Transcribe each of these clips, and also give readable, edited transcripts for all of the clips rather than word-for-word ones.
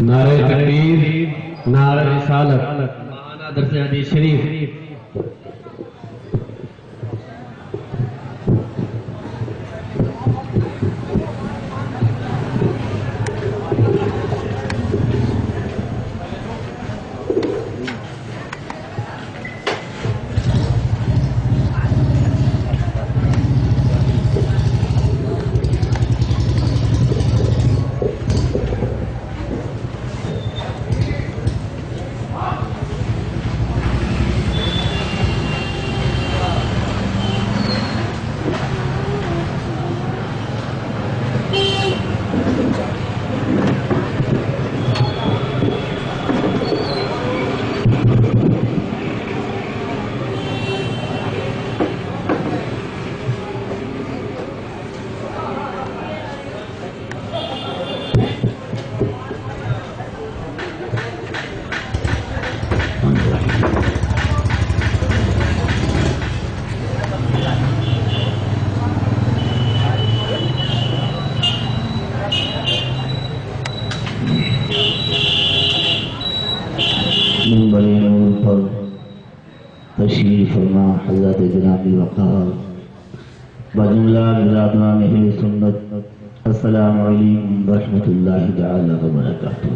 نعرہ تکبیر، نعرہ رسالت، معانا درس حدیث شریف۔ تشریف فرما حضرت جنابی وقار بجملہ برادران اہل سنت، السلام علیکم ورحمۃ اللہ تعالی وبرکاتہ۔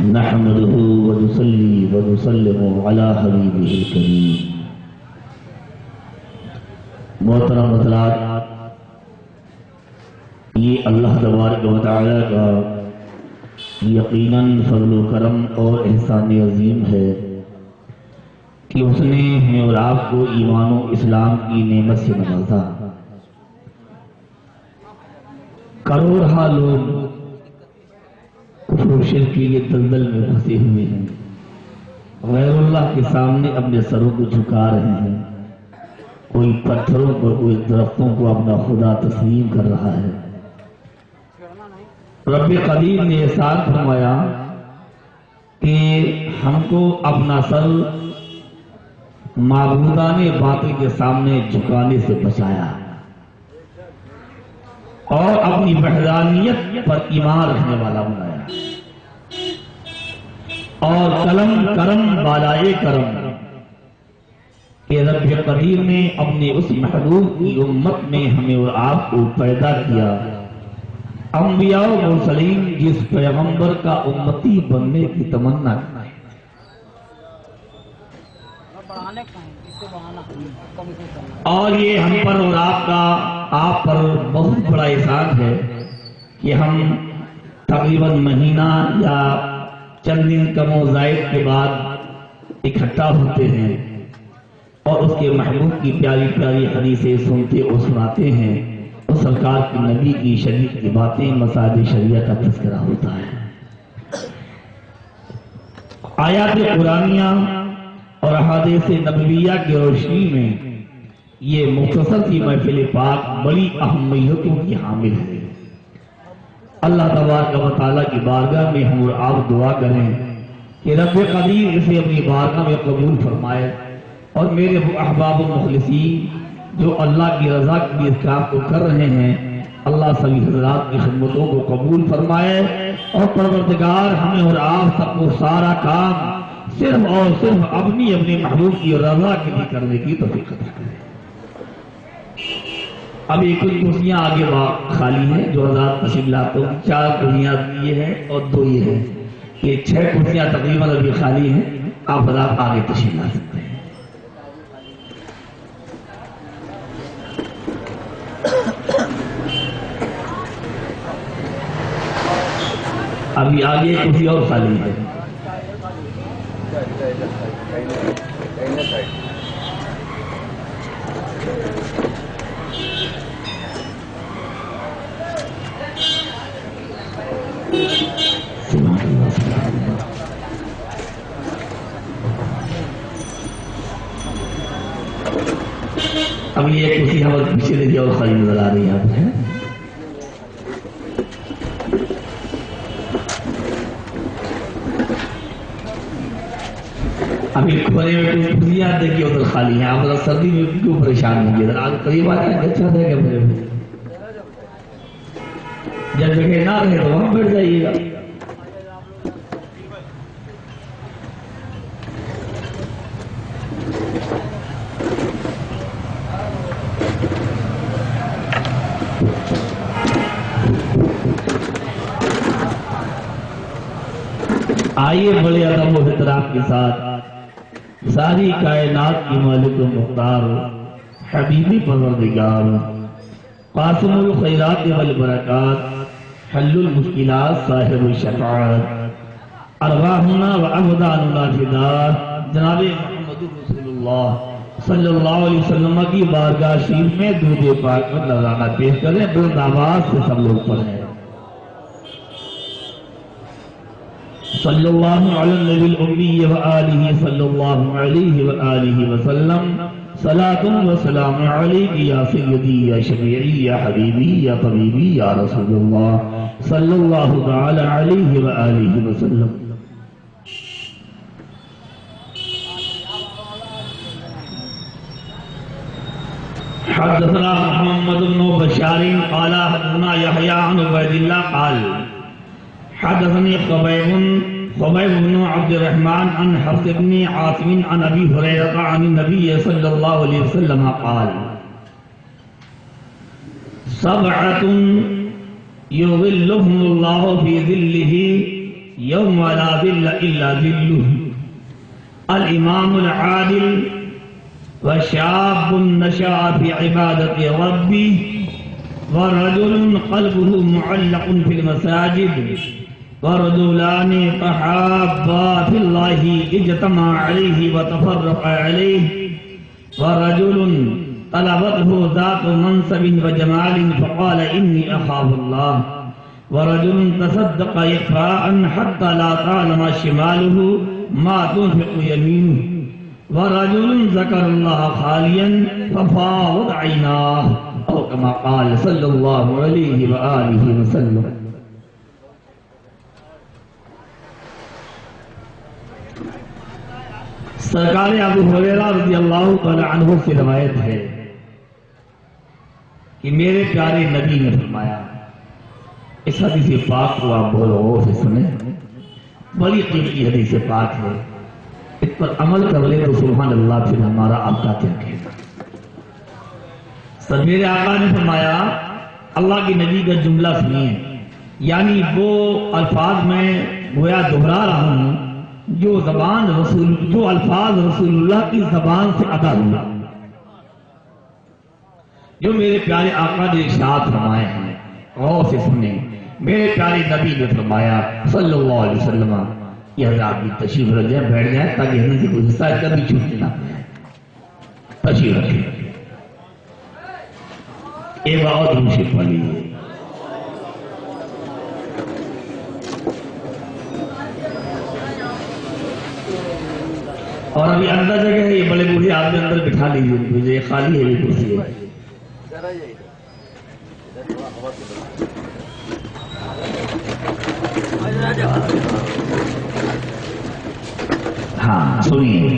نحمده ونصلی ونسلم علی حبیبہ الکریم۔ محترم حضرات، یہ اللہ تبارک و تعالی کا یقیناً فضل و کرم اور احسان عظیم ہے کہ اس نے ہمیں اور آپ کو ایمان و اسلام کی نعمت سے نوازا۔ کروڑہا لوگ کفر و شرک کے دلدل میں پھنسے ہوئے ہیں، غیر اللہ کے سامنے اپنے سروں کو جھکا رہے ہیں، کوئی پتھروں کو، کوئی درختوں کو اپنا خدا تسلیم کر رہا ہے۔ رب قدیر نے احسان فرمایا کہ ہم کو اپنا سر معبودان باطل کے سامنے جھکانے سے بچایا اور اپنی وحدانیت پر ایمان رکھنے والا بنایا، اور قلم کرم بالائے کرم کہ رب قدیر نے اپنے اس محبوب کی امت میں ہمیں اور آپ کو پیدا کیا۔ انبیاء و مرسلین جس پیغمبر کا امتی بننے کی تمنا کی، اور یہ ہم پر اور آپ پر بہت بڑا احسان ہے کہ ہم تقریباً مہینہ یا چند دن کم و زائد کے بعد اکٹھا ہوتے ہیں اور اس کے محبوب کی پیاری پیاری حدیثیں سنتے اور سناتے ہیں، اور سرکار کی نبی کی شریعت کی باتیں، مسائل شریعت کا تذکرہ ہوتا ہے۔ آیات قرآنیہ اور احادیث نبویہ کی روشنی میں یہ مختصر سی محفل پاک بڑی اہمیتوں کی حامل ہے۔ اللہ تبارک و تعالیٰ کی بارگاہ میں ہم اور آپ دعا کریں کہ رب قدیر اسے اپنی بارگاہ میں قبول فرمائے، اور میرے وہ احباب و مخلصین جو اللہ کی رضا کے اس کام کو کر رہے ہیں، اللہ سبھی حضرات کی خدمتوں کو قبول فرمائے، اور پروردگار ہمیں اور آپ سب کو سارا کام صرف اور صرف اپنی محبوب کی رضا کے لیے کرنے کی توفیق عطا کرے۔ ابھی کچھ کرسیاں آگے خالی ہیں، جو حضرات تشریف لاتے ہیں، 4 کرسیاں یہ ہیں اور 2 یہ ہیں، یہ 6 کرسیاں تقریباً ابھی خالی ہیں، آپ حضرات آگے تشریف لا سکتے ہیں۔ ابھی آگے کرسی اور خالی ہے۔ اب یہ کرسی ہمارے پیچھے دیکھیے اور خالی نظر آ رہی ہے آپ نے۔ ابھی کھونے میں کرسیاں دیکھیے ادھر خالی ہیں، آپ ادھر سردی میں کیوں پریشان ہوں گے؟ ادھر آج قریب آ جائیں، اچھا رہے گا میرے جب جگہ نہ رہے تو وہاں بیٹھ جائیے گا۔ آئیے بڑے ادب و احترام کے ساتھ ساری کائنات کی مالک و مختار حبیبی پروردگار قاسم الخیرات والبرکات حل المشکلات صاحب الشفاعت ارواحنا و ابداننا فداء جناب محمد رسول اللہ صلی اللہ علیہ وسلم کی بارگاہ شریف میں درود پاک پر نذرانہ پیش کریں، بلند آواز سے سب لوگ پڑھیں۔ صلی اللہ علی النبی الامی وآلہ صلی اللہ علیہ وآلہ وسلم صلاة و سلام علیک یا سیدی یا شفیعی یا حبیبی یا طبیبی یا رسول اللہ صلی اللہ تعالی علیہ وآلہ وسلم۔ حدثنا محمد بن بشار قال حدثنا يحيى عن عبيد الله قال حدثني خبيب بن عبد الرحمن عن حفص بن عاصم عن ابي هريره عن النبي صلى الله عليه وسلم قال سبعة يظلهم الله في ظله يوم لا ظل الا ظله الامام العادل وشاب نشأ في عبادة ربه ورجل قلبه معلق في المساجد ورجلان تحابا في الله اجتمع عليه وتفرق عليه ورجل طلبته ذات منصب وجمال فقال إني أخاف الله ورجل تصدق إخفاء حتى لا تعلم شماله ما تنفق يمينه ورجل ذكر الله خاليا ففاضت عيناه أو كما قال صلى الله عليه وآله وسلم۔ سرکار ابو ہریرہ رضی اللہ تعالی عنہ سے روایت ہے کہ میرے پیارے نبی نے فرمایا، اس حدیث پاک کو آپ بہت غور سے سنیں، بڑی قیمتی حدیث پاک ہے، اس پر عمل کر لے تو سبحان اللہ پھر ہمارا آپ کا کیا کہنا۔ سر میرے آقا نے فرمایا، اللہ کے نبی کا جملہ سنیے، یعنی وہ الفاظ میں گویا دہرا رہا ہوں جو الفاظ رسول اللہ کی زبان سے ادا ہوا، جو میرے پیارے آقا نے ارشاد فرمائے ہیں، غور سے سنیں۔ میرے پیارے نبی نے فرمایا صلی اللہ علیہ وسلم، یہ حضرات بھی تشریف رکھ جائیں، بیٹھ جائیں تاکہ ہمیں سے کوئی حصہ کبھی چھوٹ نہ پائے۔ تشریف رکھیں، ایک بار اور دوسری پڑھ لیجیے۔ اور ابھی اندر جگہ ہے، یہ بڑے بوڑھے آدمی اندر بٹھا لیجیے، یہ خالی ہے، یہ کرسی ہے۔ ہاں سنیے،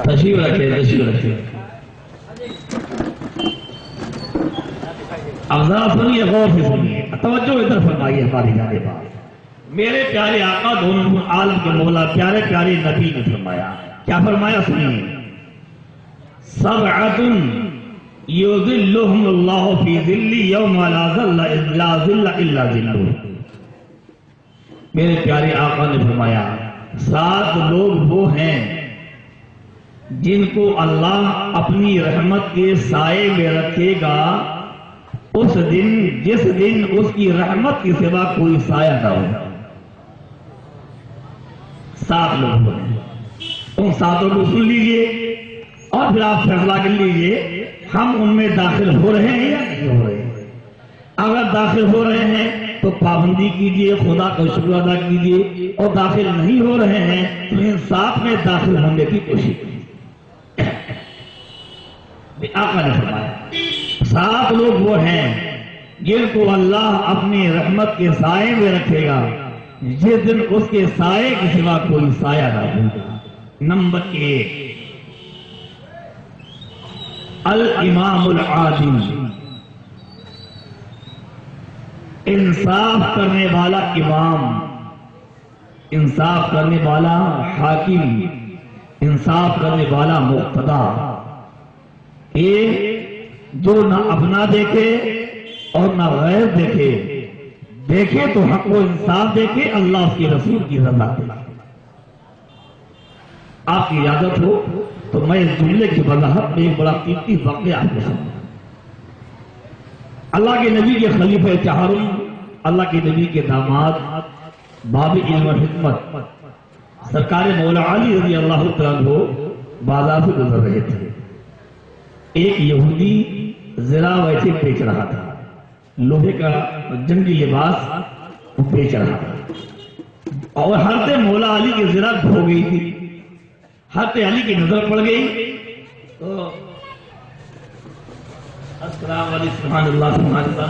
تشریف رکھے، تشریف رکھے۔ اب ذرا سنیے، غور سے سنیے، توجہ ادھر فرمائیے ہماری جانب۔ میرے پیارے آقا دونوں عالم کے مولا پیارے پیارے نبی نے فرمایا، کیا فرمایا سنیے، سبعۃ یظلھم اللہ فی ظلہ یوم لا ظل الا ظلہ۔ میرے پیارے آقا نے فرمایا، 7 لوگ وہ ہیں جن کو اللہ اپنی رحمت کے سائے میں رکھے گا اس دن جس دن اس کی رحمت کے سوا کوئی سایہ نہ ہو۔ 7 لوگ ہیں، ان 7 کو سن لیجئے اور پھر آپ فیصلہ کر لیجئے ہم ان میں داخل ہو رہے ہیں یا نہیں ہو رہے ہیں۔ اگر داخل ہو رہے ہیں تو پابندی کیجئے، خدا کا شکر ادا کیجئے، اور داخل نہیں ہو رہے ہیں تو ان 7 میں داخل ہونے کی کوشش کیجئے۔ آقا نے فرمایا 7 لوگ وہ ہیں جن کو اللہ اپنی رحمت کے سائے میں رکھے گا جس دن اس کے سائے کے سوا کوئی سایہ نہ ہوگا۔ نمبر 1، الامام العادل، انصاف کرنے والا امام، انصاف کرنے والا حاکم، انصاف کرنے والا مقتدا، ایک جو نہ اپنا دیکھے اور نہ غیر دیکھے، دیکھے تو حق و انصاف دیکھے، اللہ اس کے رسول کی رضا دے۔ آپ کی اجازت ہو تو میں اس جملے کی وضاحت میں ایک بڑا قیمتی واقعہ آپ کو سناؤں۔ اللہ کے نبی کے خلیفہ چہارم، اللہ کے نبی کے داماد، باب علم و حکمت سرکار مولا علی رضی اللہ تعالیٰ عنہ بازار سے گزر رہے تھے۔ ایک یہودی زرا ویسے بیچ رہا تھا، لوہے کا جنگی لباس وہ بیچ رہا تھا، اور حضرت مولا علی کی زرا کھو گئی تھی۔ حضرت علی کی نظر پڑ گئی تو السلام علیکم، سبحان اللہ سبحان اللہ،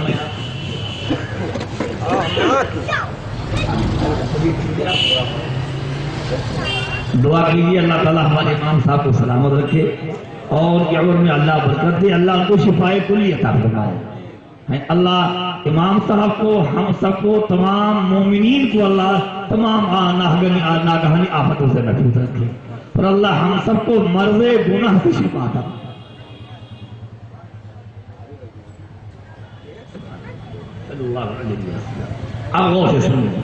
دعا کیجیے اللہ تعالیٰ ہمارے امام صاحب کو سلامت رکھے اور ان کی عمر میں اللہ برکت دے، اللہ ان کو شفائے کلی عطا فرمائے۔ اللہ امام صاحب کو، ہم سب کو، تمام مومنین کو اللہ تمام ناگہانی آفتوں سے محفوظ رکھے، اور اللہ ہم سب کو مرض گناہ سے شفا عطا فرمائے۔ اب غور سے سنیں،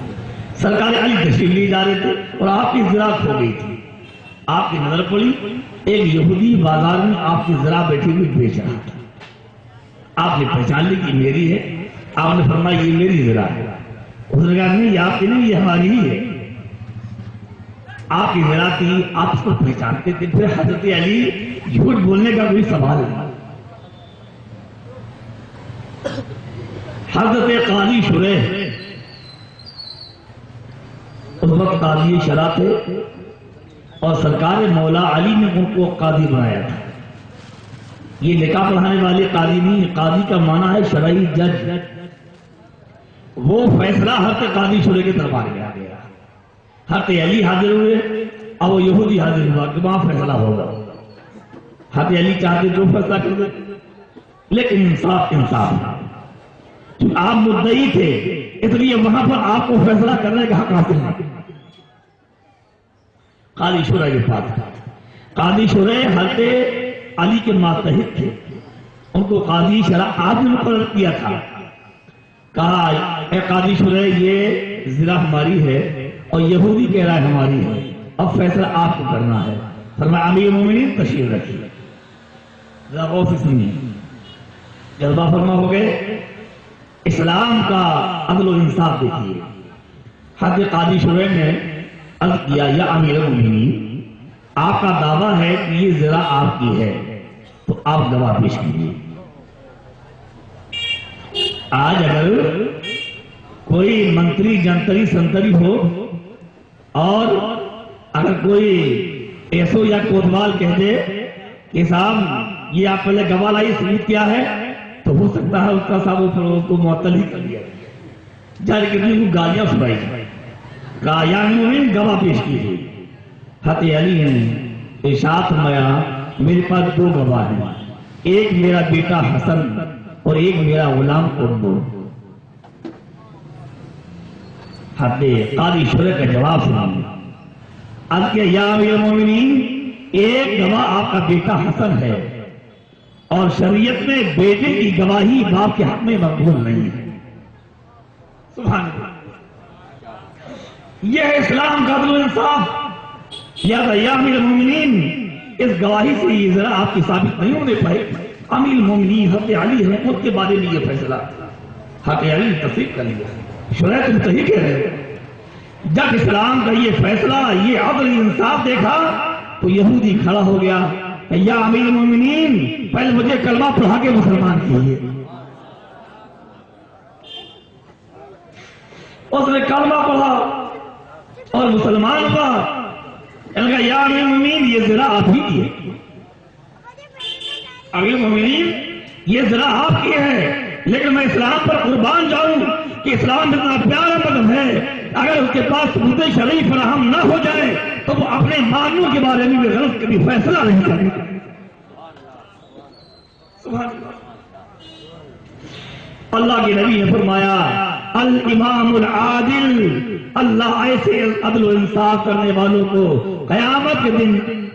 سرکار علی تشریف لے جا رہے تھے اور آپ کی زرا کھو گئی تھی۔ آپ کی نظر پڑی ایک یہودی بازار میں آپ کی زرا بیٹھی ہوئی بیچ رہا تھا۔ آپ نے پہچان لی کہ میری ہے، آپ نے فرمایا یہ میری زرا ہے۔ اس نے کہا نہیں، یہ آپ کی نہیں، یہ ہماری ہی ہے۔ آپ کی زرا تھی، آپ اس کو پہچانتے تھے، پھر حضرت علی جھوٹ بولنے کا کوئی سوال نہیں۔ حضرت قاضی شریح اس وقت قاضی شرع تھے اور سرکار مولا علی نے ان کو قاضی بنایا تھا۔ یہ نکاح پڑھانے والے قاضی نہیں، قاضی کا معنی ہے شرعی جج۔ وہ فیصلہ حضرت قاضی شریح کے دربار میں آ گیا، حضرت علی حاضر ہوئے، اب وہ یہودی حاضر ہوا کہ وہاں فیصلہ ہوگا۔ حضرت علی چاہتے جو فیصلہ کر دے، لیکن انصاف تھا، آپ مدعی تھے اس لیے وہاں پر آپ کو فیصلہ کرنے کا حق حاصل ہے۔ قاضی شریح کے پاس، قاضی شریح حضرت علی کے ماتحت تھے، ان کو قاضی شرع آپ نے مقرر کیا تھا۔ کہا اے قاضی شریح یہ زرا ہماری ہے اور یہودی کہہ رہا ہے ہماری ہے، اب فیصلہ آپ کو کرنا ہے۔ فرمایا امیر مومنین تشریف رکھیے، ذرا غور سے سنیے، جذبہ فرما ہو گئے۔ اسلام کا عدل و انصاف دیکھیے۔ حضرت قاضی شریح نے عرض کیا یا امیر المومنین، آپ کا دعویٰ ہے کہ یہ زرا آپ کی ہے، تو آپ گواہ پیش کیجیے۔ آج اگر کوئی منتری جنتری سنتری ہو اور اگر کوئی ایسو یا کوتوال کہہ دے کہ صاحب یہ آپ پہلے گواہ لائیے، ثبوت کیا ہے، تو ہو سکتا ہے اس کا صاحب اس کو معطل ہی کر دیا جائے، کتنی کو گالیاں سنائی جائے۔ کہا یا مومن گواہ پیش کیجیے۔ حضرت علی نے ارشاد فرمایا میرے پاس دو گواہ ہیں، ایک میرا بیٹا حسن اور ایک میرا غلام اردو۔ حضرت قاضی شریح کا جواب سنیے، عرض کیا یا امیر المومنین، ایک گواہ آپ کا بیٹا حسن ہے اور شریعت میں بیٹے کی گواہی باپ کے حق میں مقبول نہیں ہے۔ سبحان اللہ، یہ ہے اسلام کا عدل و انصاف۔ یا امیر المومنین، اس گواہی سے یہ ذرا آپ کی ثابت نہیں ہونے پائے، امیر المومنین حضرت علی ہیں، ان کے بارے میں یہ فیصلہ حضرت علی نے تصدیق کر لیا۔ شریح تم صحیح کہہ رہے ہو۔ جب اسلام کا یہ فیصلہ، یہ عدل انصاف دیکھا تو یہودی کھڑا ہو گیا، یا امیر المومنین پہلے مجھے کلمہ پڑھا کے مسلمان کیجیے۔ اس نے کلمہ پڑھا اور مسلمان ہوا۔ انہوں نے کہا یا امیر المومنین یہ زرا آپ ہی کی ہے، امیر المومنین یہ زرا آپ کی ہے، لیکن میں اسلام پر قربان جاؤں کہ اسلام اتنا پیارا مذہب ہے، اگر اس کے پاس ثبوت شرعی فراہم نہ ہو جائے تو وہ اپنے مانوں کے بارے میں بھی غلط کبھی فیصلہ نہیں کرے۔ سبحان اللہ۔ اللہ کے نبی نے فرمایا الامام العادل، اللہ ایسے عدل و انصاف کرنے والوں کو قیامت کے دن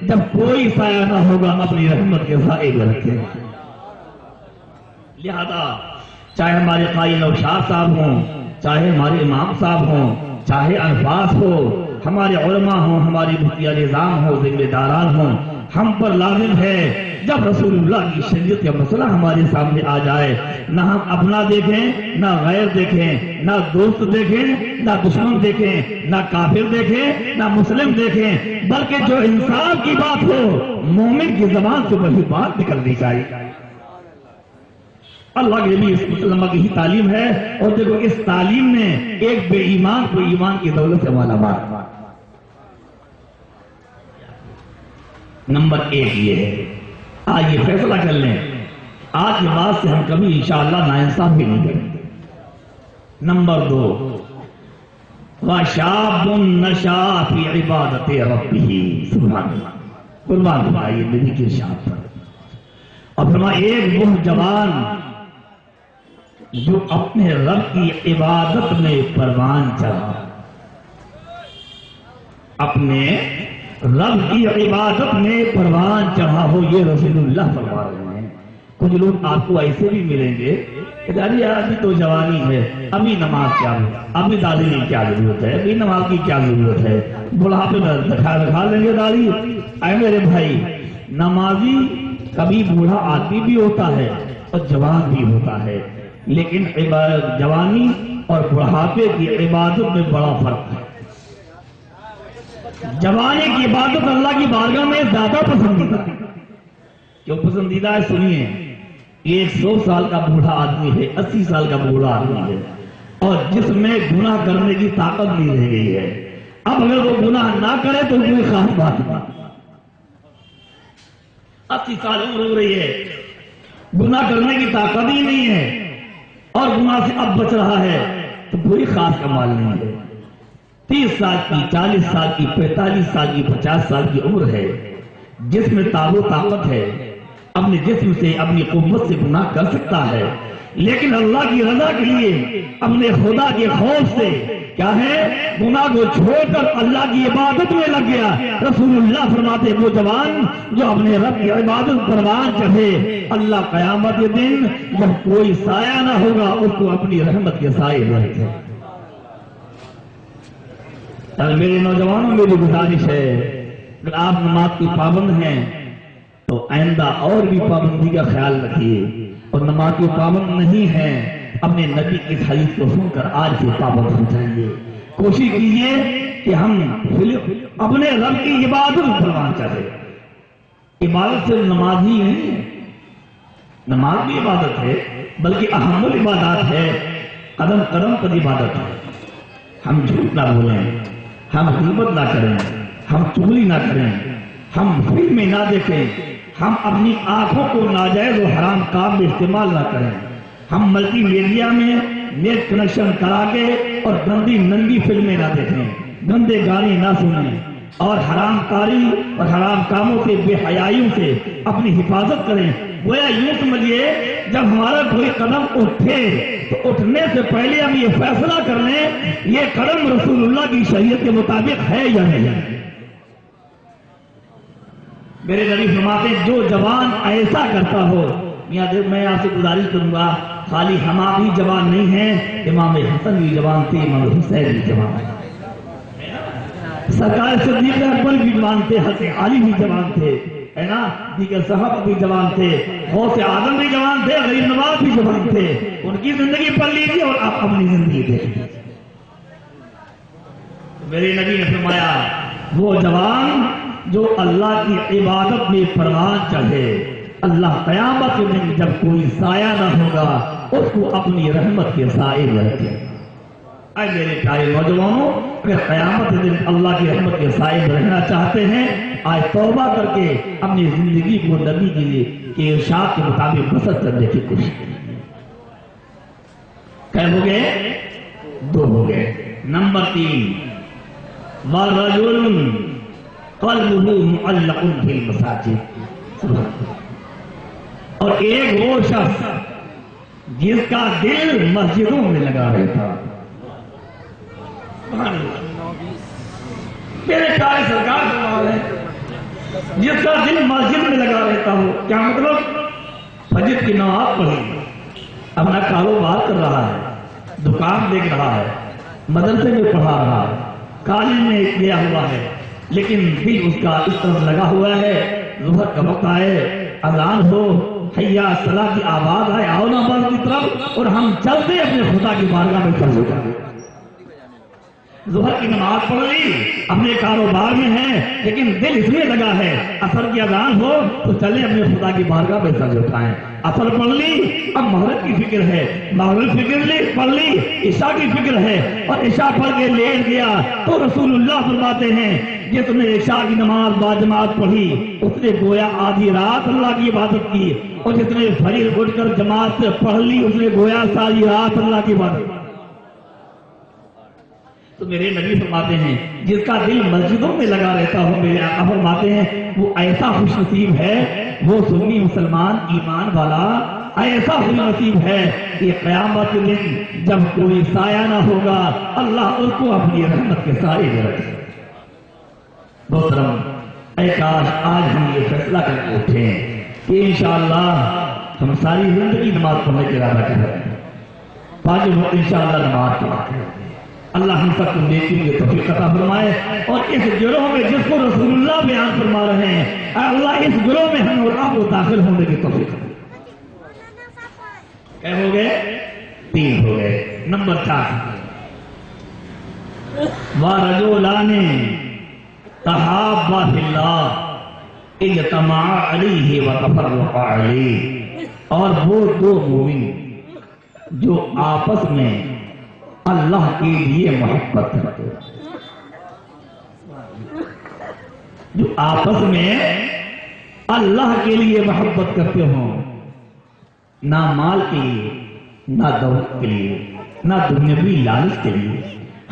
جب کوئی سایہ نہ ہوگا اپنی رحمت کے سائے میں رکھے گا۔ لہذا چاہے ہمارے قاضی نوشاد صاحب ہوں، چاہے ہمارے امام صاحب ہوں، چاہے انفاس ہو، ہمارے علماء ہوں، ہماری مفتیہ نظام ہو، ذمہ داران ہوں، ہم پر لازم ہے جب رسول اللہ کی شریعت کا مسئلہ ہمارے سامنے آ جائے، نہ ہم اپنا دیکھیں، نہ غیر دیکھیں، نہ دوست دیکھیں، نہ دشمن دیکھیں، نہ کافر دیکھیں، نہ مسلم دیکھیں، بلکہ جو انصاف کی بات ہو مومن کی زبان سے وہی بات نکلنی چاہیے۔ اللہ کے نبی اس مسلمہ کی ہی تعلیم ہے، اور دیکھو اس تعلیم نے ایک بے ایمان کو ایمان کی دولت سے مالا مال۔ نمبر 1 یہ ہے، آج یہ فیصلہ کر لیں، آج کے بعد سے ہم کبھی انشاءاللہ ناانصاف بھی نہیں کریں گے۔ نمبر 2، وَشَابٌ نَشَأَ فِي عِبَادَةِ رَبِّهِ، سبحان اللہ، قربان بھائی نبی کی ارشاد پر۔ اور فرمایا ایک وہ جوان جو اپنے رب کی عبادت میں پروان چڑھا، اپنے رب کی عبادت میں پروان چڑھا ہو، یہ رسول اللہ فرما رہے ہیں۔ کچھ لوگ آپ کو ایسے بھی ملیں گے کہ یار ابھی تو جوانی ہے، ابھی نماز کیا ہے، ابھی داڑھی کی کیا ضرورت ہے، ابھی نماز کی کیا ضرورت ہے، بڑھاپے میں دکھا لیں گے داڑھی۔ اے میرے بھائی، نمازی کبھی بوڑھا آدمی بھی ہوتا ہے اور جوان بھی ہوتا ہے، لیکن جوانی اور بڑھاپے کی عبادت میں بڑا فرق ہے۔ جوانی کی عبادت اللہ کی بارگاہ میں زیادہ پسندیدہ ہے۔ کیوں پسندیدہ ہے؟ سنیے، یہ 100 سال کا بوڑھا آدمی ہے، 80 سال کا بوڑھا آدمی ہے، اور جس میں گناہ کرنے کی طاقت نہیں رہ گئی ہے۔ اب اگر وہ گناہ نہ کرے تو کوئی خاص بات نہیں، 80 سال عمر ہو رہی ہے، گناہ کرنے کی طاقت ہی نہیں ہے، اور گناہ سے اب بچ رہا ہے تو کوئی خاص کمال نہیں ہے۔ 30 سال کی، 40 سال کی، 45 سال کی، 50 سال کی عمر ہے، جس میں تاب و طاقت ہے، اپنے جسم سے، اپنی قوت سے گناہ کر سکتا ہے، لیکن اللہ کی رضا کے لیے، اپنے خدا کے خوف سے کیا ہے، گناہ کو چھوڑ کر اللہ کی عبادت میں لگ گیا۔ رسول اللہ فرماتے وہ جوان جو اپنے رب کی عبادت پروان چڑھے، اللہ قیامت کے دن جب کوئی سایہ نہ ہوگا اس کو اپنی رحمت کے سائے میں رکھے۔ میرے نوجوانوں، میری گزارش ہے، اگر آپ نماز کی پابند ہیں تو آئندہ اور بھی پابندی کا خیال رکھیے، اور نماز کی پابند نہیں ہیں اپنے نبی کی حدیث کو سن کر آج سے پابند ہو جائیے۔ کوشش کیجیے کہ ہم اپنے رب کی عبادت پروان چڑھے۔ عبادت صرف نماز ہی نہیں ہے، نماز بھی عبادت ہے، بلکہ اہم العبادات ہے، قدم قدم پر عبادت ہے۔ ہم جھوٹ نہ بولیں، ہم غیبت نہ کریں، ہم چغلی نہ کریں، ہم فلمیں نہ دیکھیں، ہم اپنی آنکھوں کو ناجائز و حرام کام میں استعمال نہ کریں، ہم ملٹی میڈیا میں نیٹ کنیکشن کرا کے اور گندی ننگی فلمیں نہ دیکھیں، گندے گانے نہ سنیں، اور حرام کاری اور حرام کاموں سے، بے حیائیوں سے اپنی حفاظت کریں۔ گویا یوں سمجھیے جب ہمارا کوئی قدم اٹھے تو اٹھنے سے پہلے ہم یہ فیصلہ کر لیں یہ قدم رسول اللہ کی شریعت کے مطابق ہے یا نہیں۔ میرے نبی فرماتے ہیں جو جوان ایسا کرتا ہو، میں آپ سے گزارش کروں گا، خالی ہم آپ ہی جوان نہیں ہیں، امام حسن بھی جوان تھے، امام حسین بھی جوان تھے، سرکار صدیق اکبر بھی جوان تھے، حضرت علی بھی جوان تھے، ہے نا، دیگر صحابہ بھی جوان تھے، غوث اعظم بھی جوان تھے، غریب نواز بھی جوان تھے۔ ان کی زندگی پڑھ لیجیے اور آپ اپنی زندگی دیکھیے۔ میرے نبی نے فرمایا وہ جوان جو اللہ کی عبادت میں پروان چڑھے، اللہ قیامت کے دن جب کوئی سایہ نہ ہوگا اس کو اپنی رحمت کے سائے میں رکھے۔ اے میرے پیارے نوجوانوں، اگر قیامت کے دن اللہ کی رحمت کے سائے میں رہنا چاہتے ہیں، آج توبہ کر کے اپنی زندگی کو نبی کے ارشاد کے مطابق بسر کرنے کی کوشش کریں۔ کیا ہو گئے؟ 2 ہو گئے۔ نمبر 3، وَرَجُلٌ قَلْبُهُ مُعَلَّقٌ فِي الْمَسَاجِدِ، اور ایک وہ شخص جس کا دل مسجدوں میں لگا رہتا. میرے پیارے سرکار سوال ہے، جس کا دل مسجد میں لگا رہتا ہو، کیا مطلب؟ فجر کی نماز پڑھی، اپنا کاروبار کر رہا ہے، دکان دیکھ رہا ہے، مدرسے میں پڑھا رہا ہے، کالج میں گیا ہوا ہے، لیکن دل اس کا اس طرف لگا ہوا ہے. ظہر کا وقت آئے، اذان ہو، حیا صلاح کی آواز آئے، آؤ نماز کی طرف، اور ہم چلتے اپنے خدا کی بارگاہ میں چل جاتے. ظہر کی نماز پڑھ لی، اپنے کاروبار میں ہے، لیکن دل اس میں لگا ہے. عصر کی اذان ہو تو چلے اپنے خدا کی بارگاہ میں سر اٹھائیں. عصر پڑھ لی، اب مغرب کی فکر ہے، مغرب پڑھ لی، عشاء کی فکر ہے، اور عشاء پڑھ کے لیٹ گیا تو رسول اللہ فرماتے ہیں جس نے عشاء کی نماز باجماعت پڑھی اس نے گویا آدھی رات اللہ کی عبادت کی، اور جس نے فجر اٹھ کر جماعت سے پڑھ لی اس نے گویا ساری رات اللہ کی عبادت کی. تو میرے نبی فرماتے ہیں جس کا دل مسجدوں میں لگا رہتا ہو، میرے آقا فرماتے ہیں وہ ایسا خوش نصیب ہے، وہ سنی مسلمان ایمان والا ایسا خوش نصیب ہے کہ قیامت کے دن جب کوئی سایہ نہ ہوگا اللہ اس کو اپنی رحمت کے سائے میں رکھے. محترم، اے کاش آج ہم یہ فیصلہ کر کے اٹھیں کہ انشاءاللہ ہم ساری زندگی نماز پڑھنے کے ارادہ کر رہے ہیں. پانچ وقت انشاءاللہ نماز پڑھتے ہیں. اللہ ہم سب کو نیکی میں توفیق عطا فرمائے، اور اس گروہ میں جس کو رسول اللہ بیان فرما رہے ہیں، اے اللہ اس گروہ میں ہم اور آپ کو داخل ہونے کی توفیق عطا. کیا ہو گئے؟ 3 ہو گئے. نمبر 4 وَرَجُلَانِ تَحَابَّا فِي اللَّهِ اجْتَمَعَا عَلَيْهِ وَتَفَرَّقَا عَلَيْهِ. اور وہ 2 مومن جو آپس میں اللہ کے لیے محبت کرتے ہیں، جو آپس میں اللہ کے لیے محبت کرتے ہوں، نہ مال کے لیے، نہ دولت کے لیے، نہ دنیاوی لالچ کے لیے.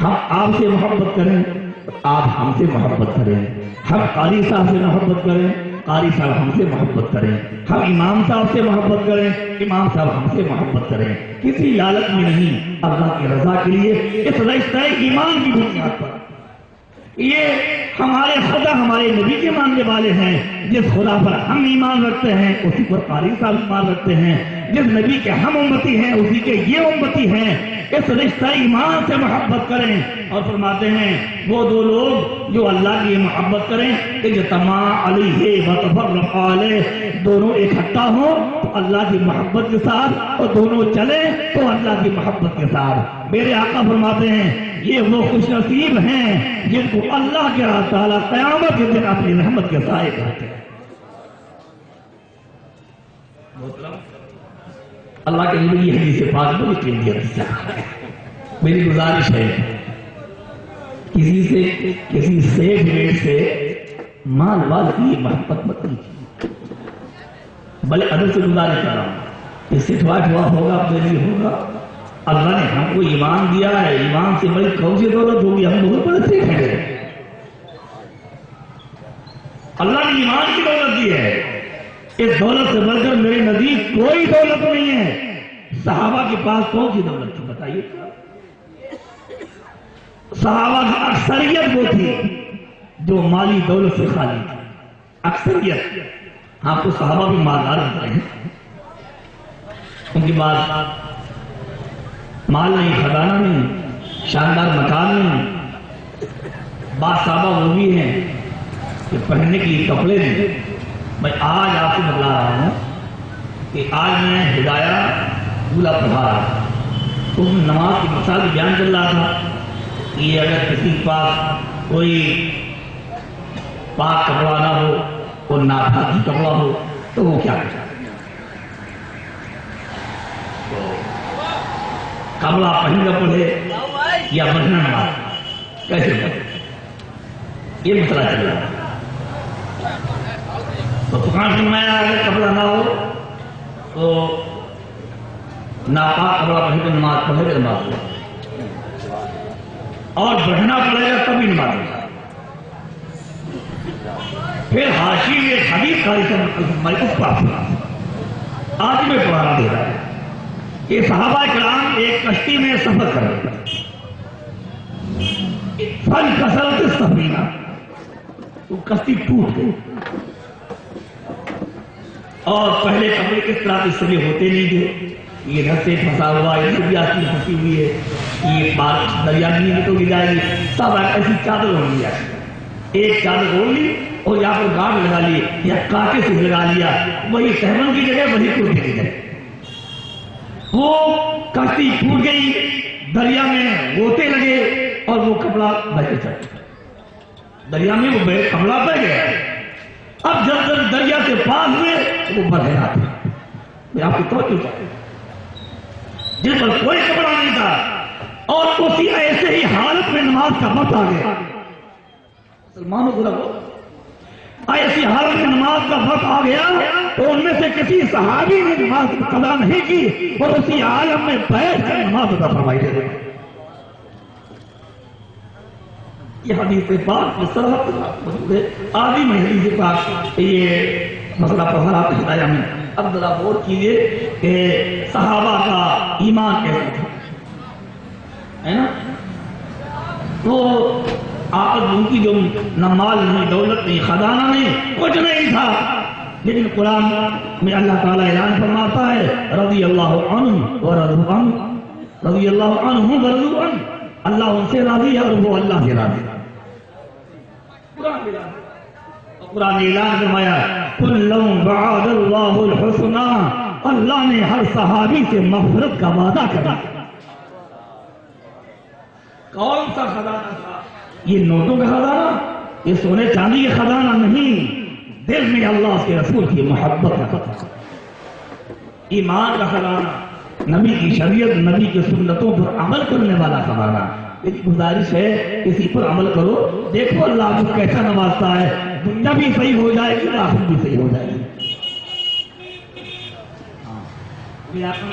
ہم آپ سے محبت کریں، آپ ہم سے محبت کریں. ہم قاری صاحب سے محبت کریں، قاری صاحب ہم سے محبت کریں. ہم امام صاحب سے محبت کریں، امام صاحب ہم سے محبت کریں. کسی لالچ میں نہیں، اللہ کی رضا کے لیے، اس رشتہ ایمان کی بنیاد پر. یہ ہمارے خدا ہمارے نبی کے ماننے والے ہیں. جس خدا پر ہم ایمان رکھتے ہیں اسی پر قاری صاحب ایمان رکھتے ہیں. جس نبی کے ہم امتی ہیں اسی کے یہ امتی ہیں. اس رشتہ ایمان سے محبت کریں. اور فرماتے ہیں وہ 2 لوگ جو اللہ کی محبت کریں، اجتماع علیہ وتفرقا علیہ، دونوں اکٹھا ہوں تو اللہ کی محبت کے ساتھ، اور دونوں چلیں تو اللہ کی محبت کے ساتھ. میرے آقا فرماتے ہیں یہ وہ خوش نصیب ہیں جن کو اللہ کے تعالیٰ قیامت کے دن اپنی رحمت کے سائے کرتے ہیں. اللہ کے نبی یہ حدیث پاک بڑی قیمتی ہے. میری گزارش ہے کسی سیٹ ریٹ سے مال وال کی محبت مت کیجیے. بلے ادب سے گزارش کر رہا ہوں، اس سے ہوا ہوگا اپنے لیے ہوگا. اللہ نے ہم کو ایمان دیا ہے، ایمان سے بڑی کون سی دولت ہوگی؟ ہم بہت بڑے سیکھ ہیں. اللہ نے ایمان کی دولت دی ہے. اس دولت سے بڑھ کر میرے نزدیک کوئی دولت نہیں ہے. صحابہ کے پاس کون سی دولت تھی بتائیے؟ صحابہ کی اکثریت وہ تھی جو مالی دولت سے خالی تھی. اکثریت. ہاں تو صحابہ بھی مالدار ہوتے ہیں، ان کے بعد مال نہیں، خزانہ نہیں، شاندار مکان نہیں. بعض صحابہ وہ بھی ہیں کہ پہننے کے لیے کپڑے نہیں. میں آج آپ سے بتلا رہا ہوں کہ آج میں ہدایہ بولا پڑھا رہا تو نماز کی مثال بیان چل رہا تھا کہ اگر کسی کے پاس کوئی پاک کپڑا نہ ہو اور ناپاک کپڑا ہو تو وہ کیا کرے؟ کپڑا پہن کر پڑھے یا بچنا نماز کیسے پڑھے؟ یہ مسئلہ چل رہا ہے. تو دکان سے میں اگر کپڑا نہ ہو تو ناپاک کپڑا پہن کر نماز پڑھے گا، نماز پڑھے، اور بڑھنا پڑے گا تبھی نماز پڑھے. پھر حاشی میں حدیث قاری سے آج میں پڑھا دے رہا ہے کہ صحابہ کرام ایک کشتی میں سفر کر رہے تھے، فن کسرت السفینہ، وہ کشتی ٹوٹ گئی اور پہلے کمرے کس طرح اس لیے ہوتے نہیں تھے، یہ گھر سے پھنسا ہوا، یہ بھی آتی پھنسی ہوئی ہے، یہ بات دریا میں تو گر جائے گی، سب ایسی چادر اوڑھ لیا، ایک چادر اوڑھ لی اور یہاں پر گاٹ لگا لی یا کانٹے سے لگا لیا، وہی سہمن کی جگہ وہی کرتے کی جگہ، وہ کشتی ٹوٹ گئی، دریا میں غوطے لگے اور وہ کپڑا بہ گیا، دریا میں وہ کپڑا بہ گیا۔ اب جب جب دریا سے پار ہوئے وہ بڑھیا تھے، میں آپ کو توجہ چاہتا ہوں، جس پر کوئی کپڑا نہیں تھا اور اسی ایسے ہی حالت میں نماز کا وقت آ گیا، مسلمانوں کو لگو ایسی حالت میں نماز کا وقت آ گیا تو ان میں سے کسی صحابی نے نماز قضا نہیں کی اور اسی عالم میں بیٹھ کر نماز ادا فرمائی دے رہے۔ یہ حدیث پاک میں سرحد موجود ہے، آدھی میں حدیث پاک یہ مسئلہ پڑھا ہدایہ میں۔ اب ذرا غور کیجیے کہ صحابہ کا ایمان کیسا تھا، ہے نا؟ وہ آپس ان کی جو نہ مال نہیں، دولت نہیں، خزانہ نہیں، کچھ نہیں تھا، لیکن قرآن میں اللہ تعالیٰ اعلان فرماتا ہے رضی اللہ عنہ ورضوا عنہ، رضی اللہ عنہ ورضوا عنہ، اللہ ان سے راضی ہے اور وہ اللہ سے راضی ہے۔ قرآن اعلان فرمایا کُلًّا وعد اللہ الحسنى، اللہ نے ہر صحابی سے مغفرت کا وعدہ کرا۔ کون سا خزانہ تھا؟ یہ نوٹوں کا خزانہ، یہ سونے چاندی کا خزانہ نہیں، دل میں اللہ کے رسول کی محبت کا، ایمان کا خزانہ، نبی کی شریعت، نبی کی سنتوں پر عمل کرنے والا خزانہ۔ ایک گزارش ہے اسی پر عمل کرو، دیکھو اللہ آپ کو کیسا نوازتا ہے، دنیا بھی صحیح ہو جائے گی، آخرت بھی صحیح ہو جائے گی۔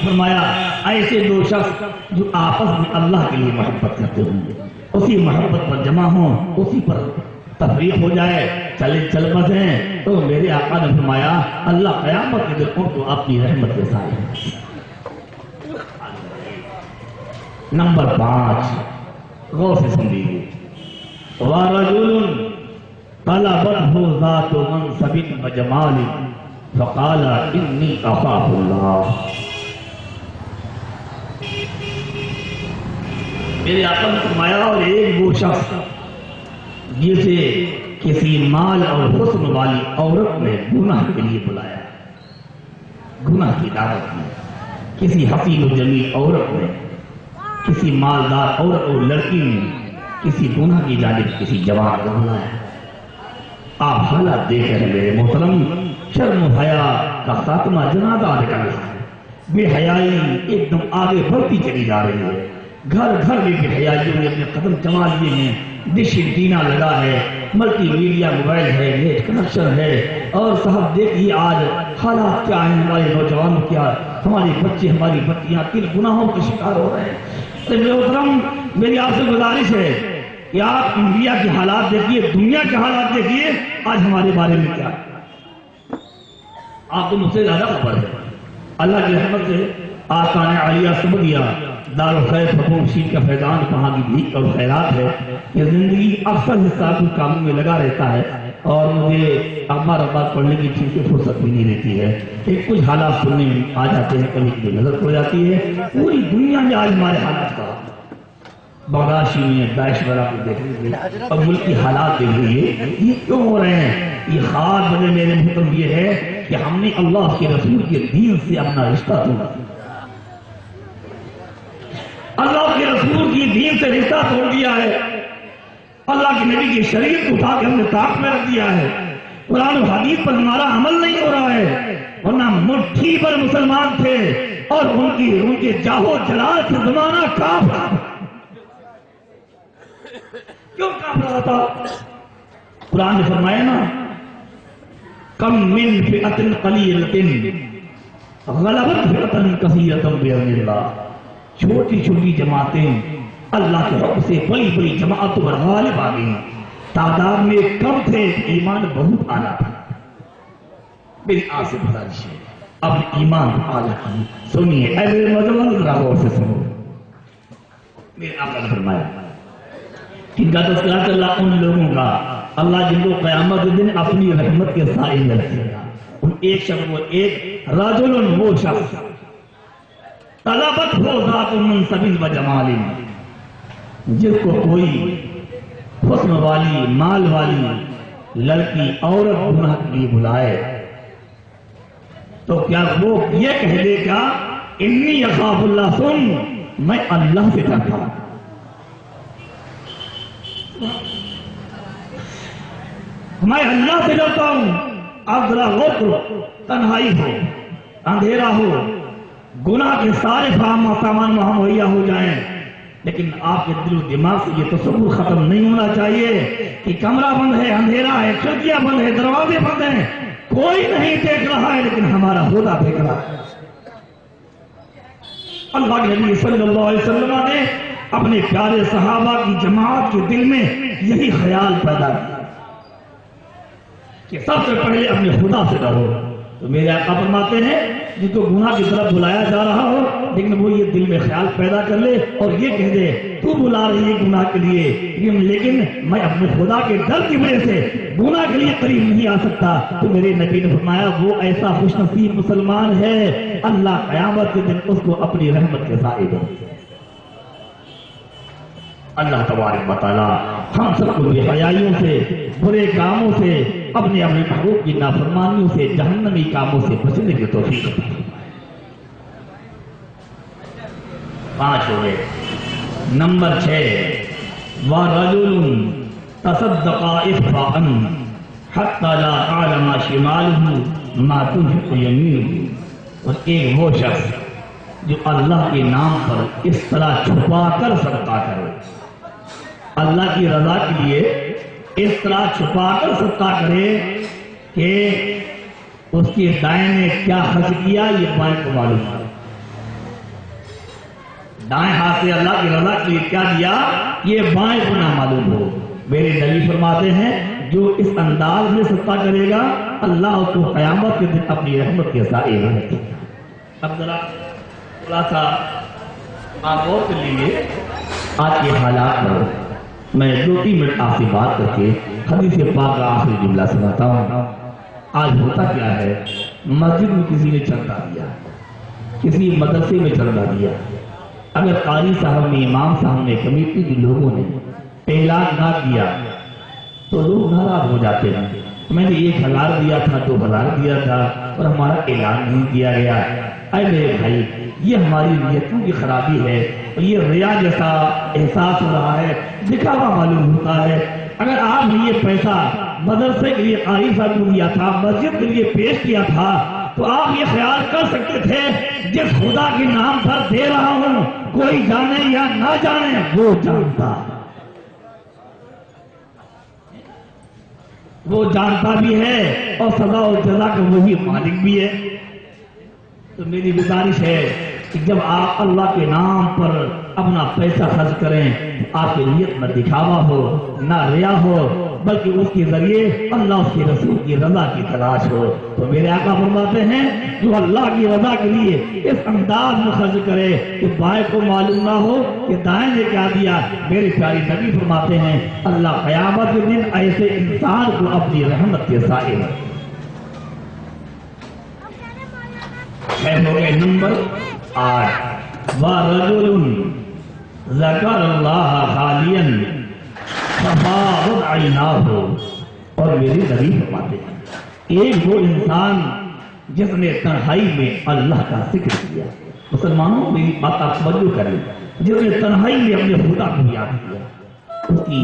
فرمایا ایسے دو شخص جو آپس میں اللہ کے لیے محبت کرتے ہوں گے، اسی محبت پر جمع ہوں، اسی پر تفریق ہو جائے، چل بسیں، تو میرے آقا نے فرمایا اللہ قیامت کے دن ان کو اپنی رحمت کے سائے۔ نمبر 5 غور سے سن لیجیے، وَرَجُلٌ طَلَبَتْهُ ذَاتُ مَنْصَبٍ وَجَمَالٍ فَقَالَ إِنِّي أَخَافُ اللَّهَ۔ میرے آقا نے فرمایا اور ایک وہ شخص جسے کسی مال اور حسن والی عورت نے گناہ کے لیے بلایا، گناہ کی دعوت میں، کسی حسین و جمیل عورت نے، کسی مالدار عورت اور لڑکی نے کسی گناہ کی جانب کسی جوان کو بلایا۔ آپ حالات دیکھ رہے میرے محترم، شرم و حیا کا خاتمہ جنازہ نکل رہا ہے، بے حیائی ایک دم آگے بڑھتی چلی جا رہی ہے، گھر گھر میں بے حیائیوں نے اپنے قدم جما لیے ہیں، ڈش انٹینا لگا ہے، ملٹی میڈیا موبائل ہے، نیٹ کنیکشن ہے، اور صاحب دیکھیے آج حالات کیا ہیں، ہمارے نوجوانوں کیا، ہمارے بچے ہماری بچیاں کن گناہوں کے شکار ہو رہے ہیں۔ میرے محترم میری آپ سے گزارش ہے کہ آپ انڈیا کے حالات دیکھیے، دنیا کے حالات دیکھیے، آج ہمارے بارے میں کیا ہے، آپ کو مجھ سے زیادہ خبر ہے۔ اللہ کی رحمت سے آسان عالیہ سمدیہ دارالخیر حکوم شیر کا فیضان کہاں کی بھیک اور خیرات ہے، یہ زندگی اکثر حصہ کچھ کاموں میں لگا رہتا ہے اور مجھے اخبار پڑھنے کی چیز سے فرصت بھی نہیں رہتی ہے، ایک کچھ حالات سننے میں آ جاتے ہیں، کبھی کبھی نظر ہو جاتی ہے۔ پوری دنیا میں آج ہمارے حالات کا بغداشی میں داعش والا کو دیکھ لیجیے اور ملک کی حالات دیکھ لیجیے، یہ کیوں ہو رہے ہیں؟ یہ خاص وجہ میرے محترم یہ ہے کہ ہم نے اللہ کے رسول کے دین سے اپنا رشتہ توڑا، اللہ کے رسول کی دین سے رشتہ توڑ دیا ہے، اللہ کے نبی کی شریعت اٹھا کے ہم نے طاق میں رکھ دیا ہے، قرآن و حدیث پر ہمارا عمل نہیں ہو رہا ہے، ورنہ مٹھی پر مسلمان تھے اور ان کے جاہو جلال سے زمانہ کانپ رہا تھا۔ کیوں کانپ رہا تھا؟ قرآن نے فرمایا نا کم من فئۃ قلیلۃ غلبت فئۃ کثیرۃ بإذن اللہ، چھوٹی چھوٹی جماعتیں اللہ کے حکم سے بڑی بڑی جماعتوں پر غالب آ گئی، تعداد میں کم تھے، ایمان بہت اعلیٰ تھا۔ میری آپ سے گزارش ہے اپنے ایمان کو آگے کی. سنیے اے میرے نوجوان، ذرا غور سے سنو. میرے آقا نے فرمایا ان کا تذکرہ کر اللہ ان لوگوں کا، اللہ جن کو قیامت کے دن اپنی رحمت کے سائے میں رکھے گا. ان ایک شخص، وہ ایک رجل، وہ شخص طلبت ہو ذات منصب و جمال، جس کو کوئی حسن والی، مال والی لڑکی، عورت گناہ کے لیے بلائے تو کیا وہ یہ کہہ دے گا انی اخاف اللہ، سن میں اللہ سے ڈرتا ہوں. میں اللہ سے ڈرتا ہوں. آپ ذرا غور کرو، تنہائی ہو، اندھیرا ہو، گناہ کے سارے سامان وہاں مہیا ہو جائیں، لیکن آپ کے دل و دماغ سے یہ تصور ختم نہیں ہونا چاہیے کہ کمرہ بند ہے، اندھیرا ہے، کھڑکیاں بند ہے، دروازے بند ہیں، کوئی نہیں دیکھ رہا ہے، لیکن ہمارا خدا دیکھ رہا ہے. اللہ کے نبی صلی اللہ علیہ وسلم نے اپنے پیارے صحابہ کی جماعت کے دل میں یہی خیال پیدا کیا کہ سب سے پہلے اپنے خدا سے ڈرو. تو میرے آقا فرماتے ہیں جن کو گناہ کی طرف بلایا جا رہا ہو، لیکن وہ یہ دل میں خیال پیدا کر لے اور یہ کہہ دے تو بلا رہی ہے گناہ کے لیے، لیکن میں اپنے خدا کے ڈر کی وجہ سے گناہ کے لیے قریب نہیں آ سکتا. تو میرے نبی نے فرمایا وہ ایسا خوش نصیب مسلمان ہے، اللہ قیامت کے دن اس کو اپنی رحمت کے سائے دے. اللہ تبارک و تعالیٰ ہم سب کو بے حیائیوں سے، برے کاموں سے، اپنے اپنے محبوب کی نافرمانیوں سے، جہنمی کاموں سے بچنے کی توفیق عطا فرمائے. 5 ہو گئے. نمبر 6 وَرَجُلٌ تَصَدَّقَ إِخْفَاءً حَتَّى لَا تَعْلَمَ شِمَالُهُ مَا تُنْفِقُ يَمِينُهُ. اور ایک وہ شخص جو اللہ کے نام پر اس طرح چھپا کر صدقہ کرے، اللہ کی رضا کے لیے اس طرح چھپا کر صدقہ کرے کہ اس کے دائیں نے کیا خرچ کیا یہ بائیں کو معلوم ہے. دائیں ہاتھ سے اللہ کی رضا کے لیے کیا دیا یہ بائیں کو نہ معلوم ہو. میرے نبی فرماتے ہیں جو اس انداز میں صدقہ کرے گا اللہ اس کو قیامت کے دن اپنی رحمت کے سائے میں رکھے گا. اب ذرا تھوڑا سا آپ غور کر لیجیے آج کے حالات پر. میں 2-3 منٹ آپ سے بات کر کے حدیث پاک کا آخری جملہ سناتا ہوں. آج ہوتا کیا ہے، مسجد میں کسی نے چندہ دیا، کسی مدرسے میں چندہ دیا، اگر قاری صاحب نے، امام صاحب نے، کمیٹی کے لوگوں نے اعلان نہ کیا تو لوگ ناراض ہو جاتے ہیں. میں نے 1000 دیا تھا، 2000 دیا تھا اور ہمارا اعلان نہیں کیا گیا. اے میرے بھائی، یہ ہماری نیتوں کی خرابی ہے اور یہ ریا جیسا احساس ہو رہا ہے، دکھاوا معلوم ہوتا ہے. اگر آپ نے یہ پیسہ مدرسے کے لیے قاری صاحب کو دیا تھا، مسجد کے لیے پیش کیا تھا، تو آپ یہ خیال کر سکتے تھے جس خدا کے نام پر دے رہا ہوں کوئی جانے یا نہ جانے وہ جانتا، وہ جانتا بھی ہے اور سزا و جزا کا وہی مالک بھی ہے. تو میری گزارش ہے کہ جب آپ اللہ کے نام پر اپنا پیسہ خرچ کریں آپ کی نیت میں دکھاوا ہو، نہ ریا ہو، بلکہ اس کے ذریعے اللہ اس کے رسول کی رضا کی تلاش ہو. تو میرے آقا فرماتے ہیں جو اللہ کی رضا کے لیے اس انداز میں خرچ کرے کہ بائیں کو معلوم نہ ہو کہ دائیں نے کیا دیا. میرے پیارے نبی فرماتے ہیں اللہ قیامت کے دن ایسے انسان کو اپنی رحمت کے سائے میں. ہو گئے نمبر 8 وَرَجُلٌ ذَكَرَ اللَّهَ خَالِيًا فَفَاضَتْ عَيْنَاهُ. اور میرے نبی فرماتے ہیں ایک وہ انسان جس نے تنہائی میں اللہ کا ذکر کیا. مسلمانوں میری بات آپ توجہ کریں، جس نے تنہائی میں اپنے خدا کو یاد کیا، اس کی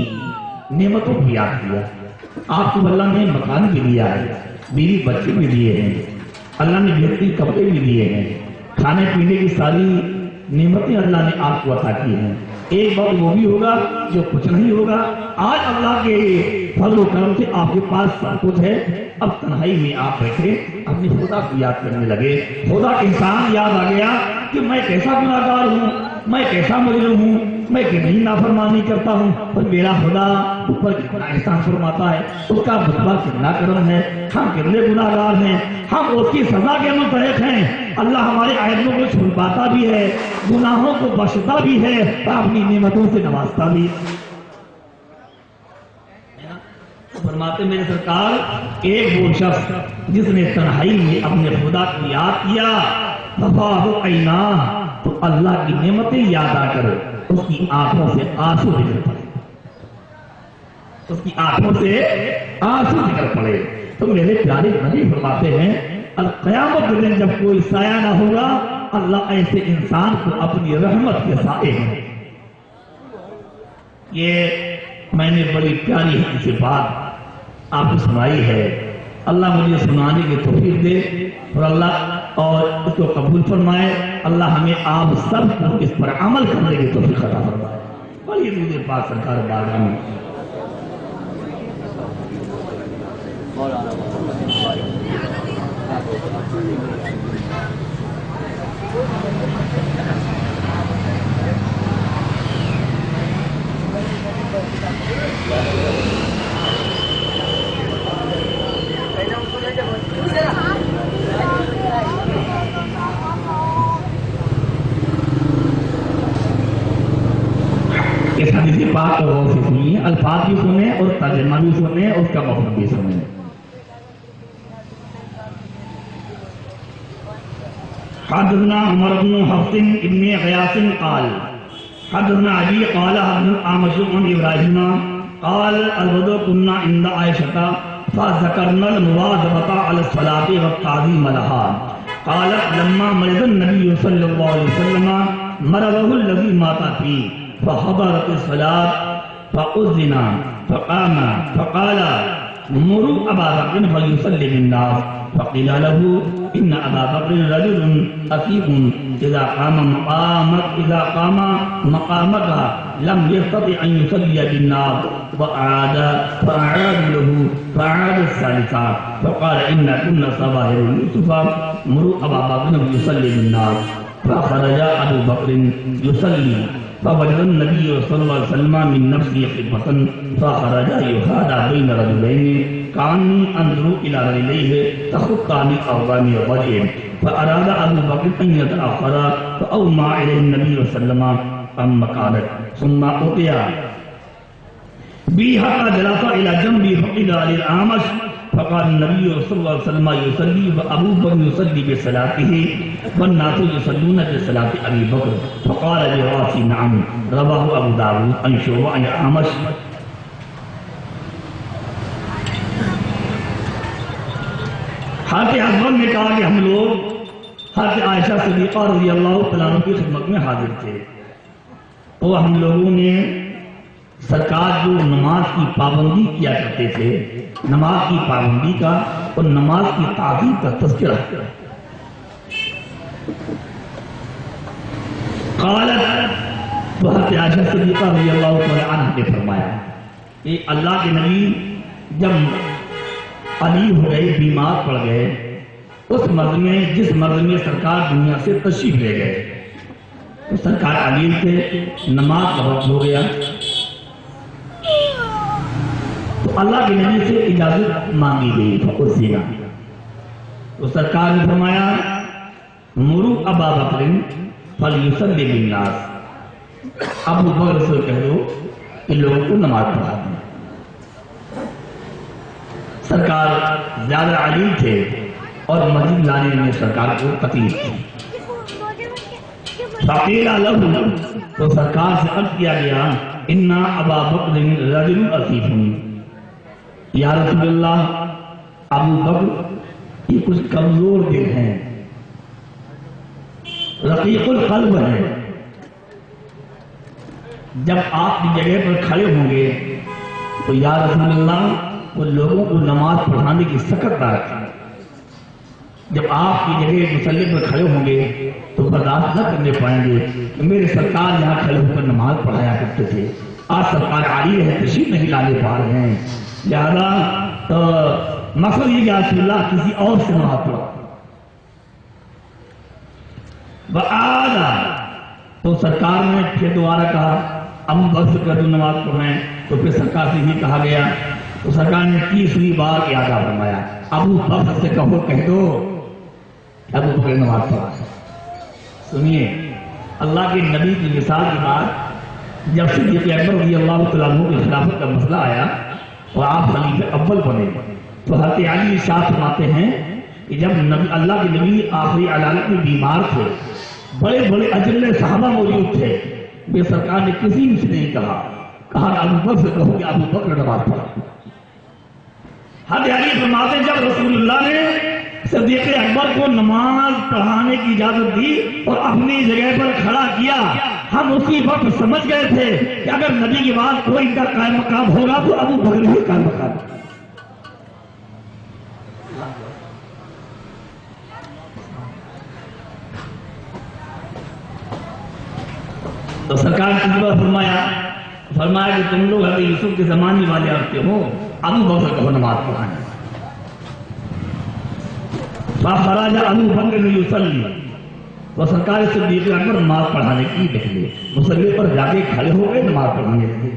نعمتوں کو یاد کیا. آپ کو اللہ نے مکان بھی دیا ہے، بیوی بچے بھی دیے ہیں، اللہ نے بہترین کپڑے بھی دیے ہیں، کھانے پینے کی ساری نعمتیں اللہ نے آپ کو عطا کی ہیں. ایک وقت وہ بھی ہوگا جو کچھ نہیں ہوگا. آج اللہ کے فضل و کرم سے آپ کے پاس سب کچھ ہے. اب تنہائی میں آپ بیٹھے اپنے خدا کو یاد کرنے لگے، خدا کے احسان یاد آ گیا کہ میں کیسا گناہگار ہوں، میں کیسا مجرم ہوں، میں کتنی نافرمانی کرتا ہوں اور میرا خدا اوپر کتنا احسان فرماتا ہے، اس کا مطلب کتنا کرم ہے، ہم کتنے گناہ گار ہیں، ہم اس کی سزا کے مستحق ہیں۔ اللہ ہمارے عیبوں کو چھپاتا بھی ہے، گناہوں کو بخشتا بھی ہے اور اپنی نعمتوں سے نوازتا بھی ہے۔ فرماتے میرے سرکار، ایک وہ شخص جس نے تنہائی میں اپنے خدا کو یاد کیا، ففاہ عیناہ، تو اللہ کی نعمتیں یاد آ کر اس کی آنکھوں سے آنسو نکل پڑے، اس کی آنکھوں سے آنسو نکل پڑے۔ تو میرے پیارے نبی فرماتے ہیں، القیامت کے دن جب کوئی سایہ نہ ہوگا، اللہ ایسے انسان کو اپنی رحمت کے سائے ہے۔ یہ میں نے بڑی پیاری سی بات آپ کو سنائی ہے، اللہ مجھے سنانے کی توفیق دے اور اللہ اور اس کو قبول فرمائے۔ اللہ ہمیں آپ سب کو اس پر عمل کرنے کی توفیق عطا فرمائے۔ بڑی درود پاک سرکار بارگاہ میں۔ اس حدیث پاک کو غور سے سنیے، الفاظ بھی سنیں اور ترجمہ بھی سنیں اور اس کا مفہوم بھی سنیں۔ حدثنا عمر بن حفص ابن غیاث قال حدثنا ابي قال حدثنا اعمش عن ابراهيم قال الغدو كنا عند عائشة فذكرنا المواظبة على الصلاة والتعظيم لها قالت لما مرض النبي صلى الله عليه وسلم مرضه الذي مات فيه فحضرت الصلاة فأذن فقام فقال مروا أبا بكر فليصلي بالناس فقيل له إن أبا بكر رجل أثيم إذا قام مقامك لم يستطع أن يصلي بالناس فأعاد له فأعاد الثالثة فقال إن كنا صباهر يوسف مروا أبا بكر فليصلي بالناس فخرج أبو بكر يصلي فوجد النبي صلى الله عليه وسلم من نفسه خفة فخرج يخادع بين رجلين كأني أنظر إلى رجليه تخطان الأرض وجهه فأراد أبو بكر أن يتأخر فأومى إليه النبي صلى الله عليه وسلم عن مكانه ثم أتي به حتى جلس إلى جنبه فقيل للأعمش فقال النبي صلى الله عليه وسلم يصلي وأبو بكر يصلي بصلاته والناس يصلون بصلاة أبي بكر فقال لراسي نعم رواه أبو داود عن شعبة عن الأعمش۔ حضرت حضرت نے کہا کہ ہم لوگ حضرت عائشہ صدیقہ رضی اللہ تعالیٰ عنہ کی خدمت میں حاضر تھے اور ہم لوگوں نے سرکار جو نماز کی پابندی کیا کرتے تھے، نماز کی پابندی کا اور نماز کی تعظیم کا تذکرہ کیا۔ قالت تو حضرت عائشہ صدیقہ رضی اللہ تعالیٰ عنہ نے فرمایا کہ اللہ کے نبی جب علی ہو گئے، بیمار پڑ گئے، اس مرض میں جس مرض میں سرکار دنیا سے تشریف لے گئے، تو سرکار علی سے نماز کا وقت ہو گیا، تو اللہ کے نبی سے اجازت مانگی گئی فقصینا، تو سرکار نے فرمایا مرو ابا بکر فلیصلی بالناس، ابو بکر سے کہہ دو کہ لوگوں کو نماز پڑھا دیں۔ سرکار زیادہ علی تھے اور مسجد لانے میں سرکار کو تکلیف تھی۔ فقیل لہ، تو سرکار سے عرض کیا گیا انا ابا بکر رجل عفیف، یا رسول اللہ ابو بکر یہ کچھ کمزور دل ہیں، رقیق القلب ہے، جب آپ کی جگہ پر کھڑے ہوں گے تو یا رسول اللہ وہ لوگوں کو نماز پڑھانے کی سخت نہ رکھیں، جب آپ کی جگہ مصلی پر کھڑے ہوں گے تو برداشت نہ کرنے پائیں گے کہ میرے سرکار یہاں کھڑے ہو کر نماز پڑھایا کرتے تھے، آج سرکار عالی ہے، تشریف نہیں لانے پا رہے ہیں، لہذا مقصد یہ کہ رسول اللہ کسی اور سے نماز پڑھا۔ وآدھا، تو سرکار نے پھر دوبارہ کہا ابو بکر کا نماز پڑھائیں، تو پھر سرکار سے یہ کہا گیا، تو سرکار نے 30ویں بار اعادہ فرمایا، ابو بکر سے کہہ دو ابو بکر نماز پڑھا۔ سنیے اللہ کے نبی کی مثال کے بعد جب صدیق اکبر رضی اللہ تعالیٰ عنہ کی خلافت کا مسئلہ آیا اور آپ خلیفہ اول بنے، تو حضرت علی ارشاد فرماتے ہیں کہ جب اللہ کے نبی آخری عدالت میں بیمار تھے، بڑے بڑے اجل صحابہ موجود تھے، بے سرکار نے کسی سے نہیں کہا ابو بکر سے کہو کہ ابو بکر نماز پڑھا۔ حضرت علی فرماتے ہیں جب رسول اللہ نے صدیق اکبر کو نماز پڑھانے کی اجازت دی اور اپنی جگہ پر کھڑا کیا، ہم اسی وقت سمجھ گئے تھے کہ اگر نبی کے بعد کوئی ان کا قائم مقام ہوگا تو ابو بکر ہی قائم مقام ہوگا۔ تو سرکار نے فرمایا کہ تم لوگ حضرت یوسف کے زمانے والے آتے ہو، ابو بکر کو نماز پڑھانے۔ فخرج ابو بکر یصلی، تو سرکار صدیق اکبر نماز پڑھانے کی نکلے، مصلی پر جا کے کھڑے ہو گئے نماز پڑھانے لگے۔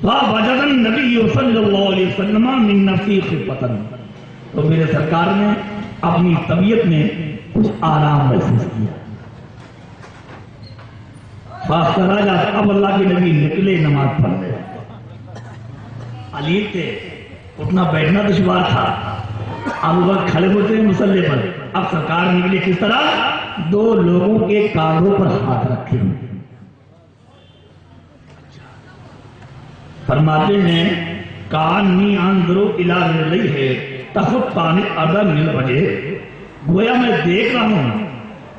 فوجد النبی صلی اللہ علیہ وسلم من نفسی خفۃ، تو میرے سرکار نے اپنی طبیعت میں کچھ آرام محسوس کیا۔ فخرج، اب اللہ کے نبی نکلے نماز پڑھنے، علی تھے، اٹھنا بیٹھنا دشوار تھا، ابو بکر کھڑے ہوتے ہیں مصلی پر، اب سرکار نکلے کس طرح؟ دو لوگوں کے کاندھوں پر ہاتھ رکھے ہوئے، فرماتے ہیں کانی انظروا الی رجلیہ تخطان الارض من الوجہ، گویا میں دیکھ رہا ہوں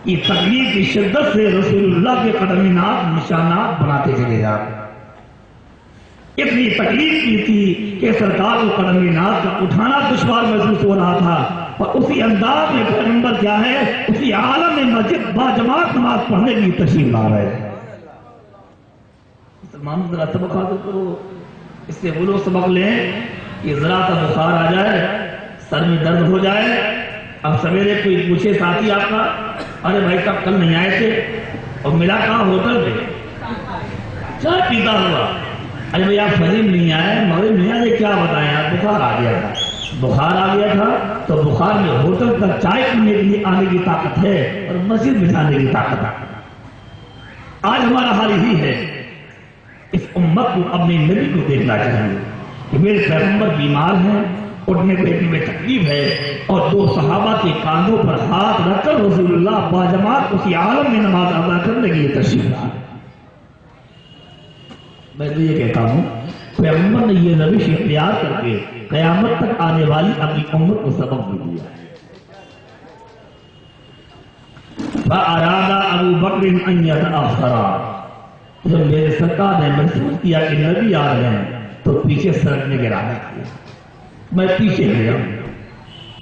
کہ تکلیف کی شدت سے رسول اللہ کے قدمینات نشانات بناتے چلے جا رہے، اتنی تکلیف کی تھی کہ سرکار کو قدمینات کا اٹھانا دشوار محسوس ہو رہا تھا، اور اسی انداز میں پیغمبر کیا ہے، اسی عالم میں مسجد باجماعت نماز پڑھنے کی تشریف لا رہے ہیں۔ مسلمان ذرا سبق حاصل کرو، اس سے وہ لوگ سبق لیں کہ ذرا سا بخار آ جائے، سر میں درد ہو جائے، اب سویرے کوئی پوچھے ساتھی آپ کا، ارے بھائی صاحب کل نہیں آئے تھے، اور ملا کہاں ہوٹل پہ چائے پیتا ہوا، ارے بھائی آپ فجر نہیں آئے، مغرب نہیں آئے، کیا بتائیں آپ، بخار آ گیا تھا۔ بخار آ گیا تھا تو بخار میں ہوٹل تک چائے پینے کے لیے آنے کی طاقت ہے اور مسجد بٹھانے کی طاقت ہے۔ آج ہمارا حال یہی ہے، اس امت کو اپنے نبی کو دیکھنا چاہیے کہ میرے پیغمبر بیمار ہیں، اٹھنے بیٹھنے میں تکلیف ہے، اور دو صحابہ کے کاندھوں پر ہاتھ رکھ کر رسول اللہ باجماعت اسی عالم میں نماز ادا کرنے کے لیے تشریف لائے۔ میں تو یہ کہتا ہوں پیغمبر نے یہ روش اختیار کر کے قیامت تک آنے والی اپنی امت کو سبق بھی دیا ہے۔ فَأَرَادَ أَبُو بَكْرٍ أَن يَتَأَخَّرَ، جب میرے سرکار نے محسوس کیا کہ نبی آ رہے ہیں تو پیچھے سرکنے کے ارادہ کیا، میں پیچھے گیا،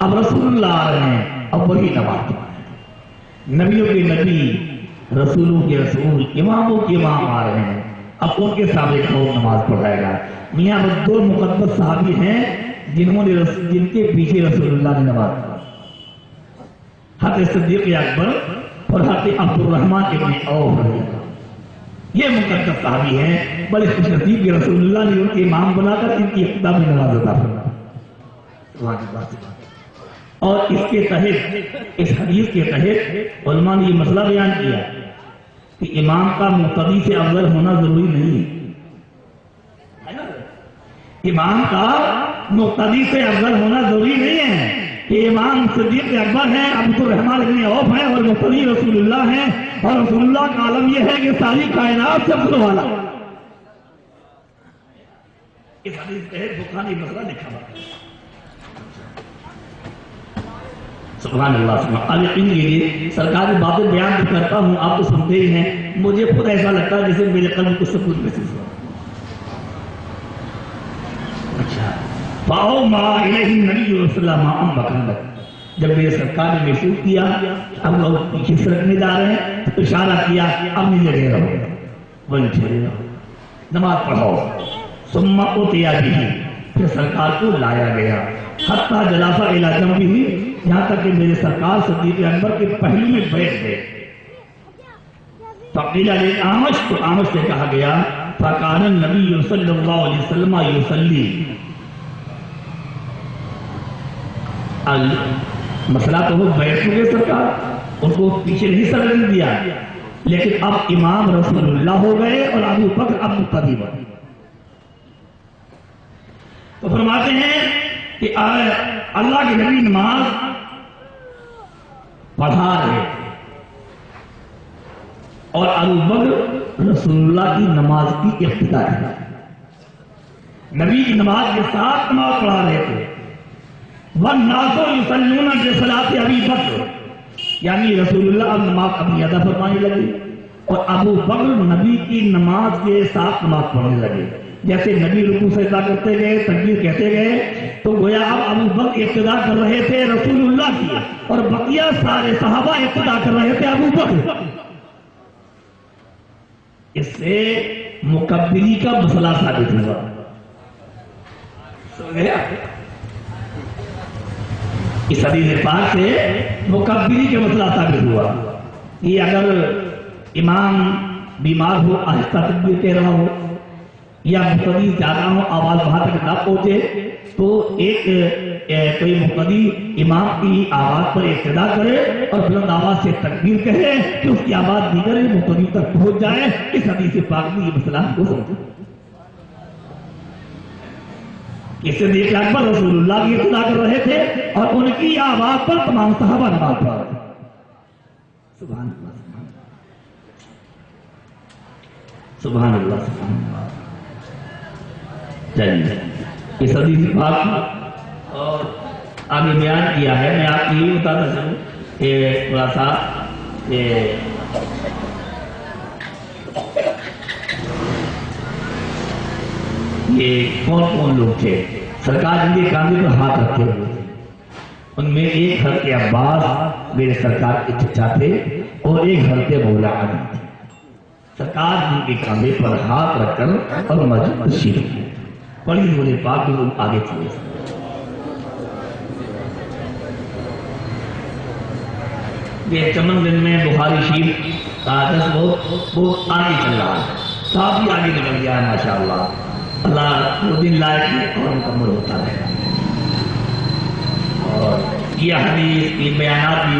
اب رسول اللہ آ رہے ہیں، اب وہی نماز پڑھیں، نبیوں کے نبی، رسولوں کے رسول، اماموں کے امام آ رہے ہیں، اب ان کے سامنے کھڑو نماز پڑھائے گا۔ میاں وہ دو مقدس صحابی ہیں جن کے پیچھے رسول اللہ نے نماز پڑھی، حضرت صدیق اکبر اور حضرت عبد الرحمن ابن عوف، یہ مقدس صحابی ہیں، بڑے خوش نصیب کہ رسول اللہ نے ان کے امام بنا کر ان کی اقتدا میں نماز ادا فرمائی۔ اور اس کے تحت، اس حدیث کے تحت علماء نے یہ مسئلہ بیان کیا کہ امام کا مقتدی سے افضل ہونا ضروری نہیں ہے، امام کا مقتدی سے افضل ہونا ضروری نہیں ہے کہ امام صدیق اکبر ہیں، عبد الرحمن ابن عوف ہیں، اور مقتدی رسول اللہ ہیں، اور رسول اللہ کا عالم یہ ہے کہ ساری کائنات سے افضل والا۔ اس حدیث کے تحت بخاری مسئلہ لکھا ہوا ہے۔ سبحان اللہ، سبحان اللہ۔ کے لیے سرکاری باتیں بیان بھی کرتا ہوں، آپ تو سنتے ہی ہیں، مجھے خود ایسا لگتا ہے جیسے میرے قلب کو سکون محسوس ہوا۔ اچھا، فَأَوْمَا إِلَيْهِ النَّبِيُّ صلی اللہ علیہ وسلم، جب میرے سرکار نے محسوس کیا اب لوگ پیچھے سرکنے جا رہے ہیں تو اشارہ کیا اپنی جگہ رہو، وہیں ٹھہرے رہو، نماز پڑھو۔ ثُمَّ أُتِيَ بِهِ، پھر سرکار کو لایا گیا، حتیٰ جلاسہ الی جنبہ، یہاں تک کہ میرے سرکار صدیق اکبر کے پہلو میں بیٹھ گئے۔ فقیل للأعمش، تو اعمش سے کہا گیا فَقَالَ النَّبِيُّ صلی اللہ علیہ وسلم يُصَلِّي. مسئلہ تو وہ بیٹھ چکے سرکار، ان کو پیچھے نہیں سرنے دیا، لیکن اب امام رسول اللہ ہو گئے اور ابو بکر اب مقتدی بنے. تو فرماتے ہیں کہ اللہ کے نبی نماز پڑھا رہے اور ابو بکر رسول اللہ کی نماز کی اقتدا کی. نبی کی نماز کے ساتھ نماز پڑھا رہے تھے. وَالنَّاسُ يُصَلُّونَ بِصَلَاةِ أَبِي بَكْرٍ، یعنی رسول اللہ اب نماز اپنی ادا فرمانے لگے اور ابو بکر نبی کی نماز کے ساتھ نماز پڑھنے لگے. جیسے نبی رکوع سجدہ کرتے گئے، تکبیر کہتے گئے، تو گویا اب ابو بکر اقتدا کر رہے تھے رسول اللہ کی اور بقیہ سارے صحابہ اقتدا کر رہے تھے ابو بکر. اس سے مکبری کا مسئلہ ثابت ہوا. سمجھ گیا؟ اس حدیث پاک سے مکبری کا مسئلہ ثابت ہوا کہ اگر امام بیمار ہو، آہستہ تکبیر کہہ رہا ہو، یا مقتدی زیادہ ہو، آواز وہاں تک نہ پہنچے، تو کوئی مقتدی امام کی آواز پر اقتدا کرے اور بلند آواز سے تکبیر کہے کہ اس کی آواز دیگر مقتدی تک پہنچ جائے. اس حدیث پاک میں یہ مسئلہ ہو سکتا ہے. اس سے دیکھ اکبر رسول اللہ کی اقتدا کر رہے تھے اور ان کی آواز پر تمام صحابہ نماز پڑھ رہے تھے. سبحان اللہ، سبحان اللہ، سبحان اللہ. چلیے اس حدیث پاک اور آگے بیان کیا ہے. میں آپ کو یہ بتاتا چلوں کہ تھوڑا سا یہ کون کون لوگ تھے. سرکار جن کے کاندھے پر ہاتھ رکھے ہوئے تھے، ان میں ایک حضرت عباس میرے سرکار کے چچا تھے اور ایک حضرت مولا علی تھے. سرکار جن کے کاندھے پر ہاتھ رکھ کر اور مسجد تشریف لے پڑھی ہونے پاک لوگ آگے چلے. یہ چمن دن میں بخاری شریف کا دس وہ آگے چل رہا ہے، کافی آگے نکل گیا ہے ماشاء اللہ. اللہ وہ دن لائق اور مکمل ہوتا ہے. اور یہ حدیث یہ بیانات بھی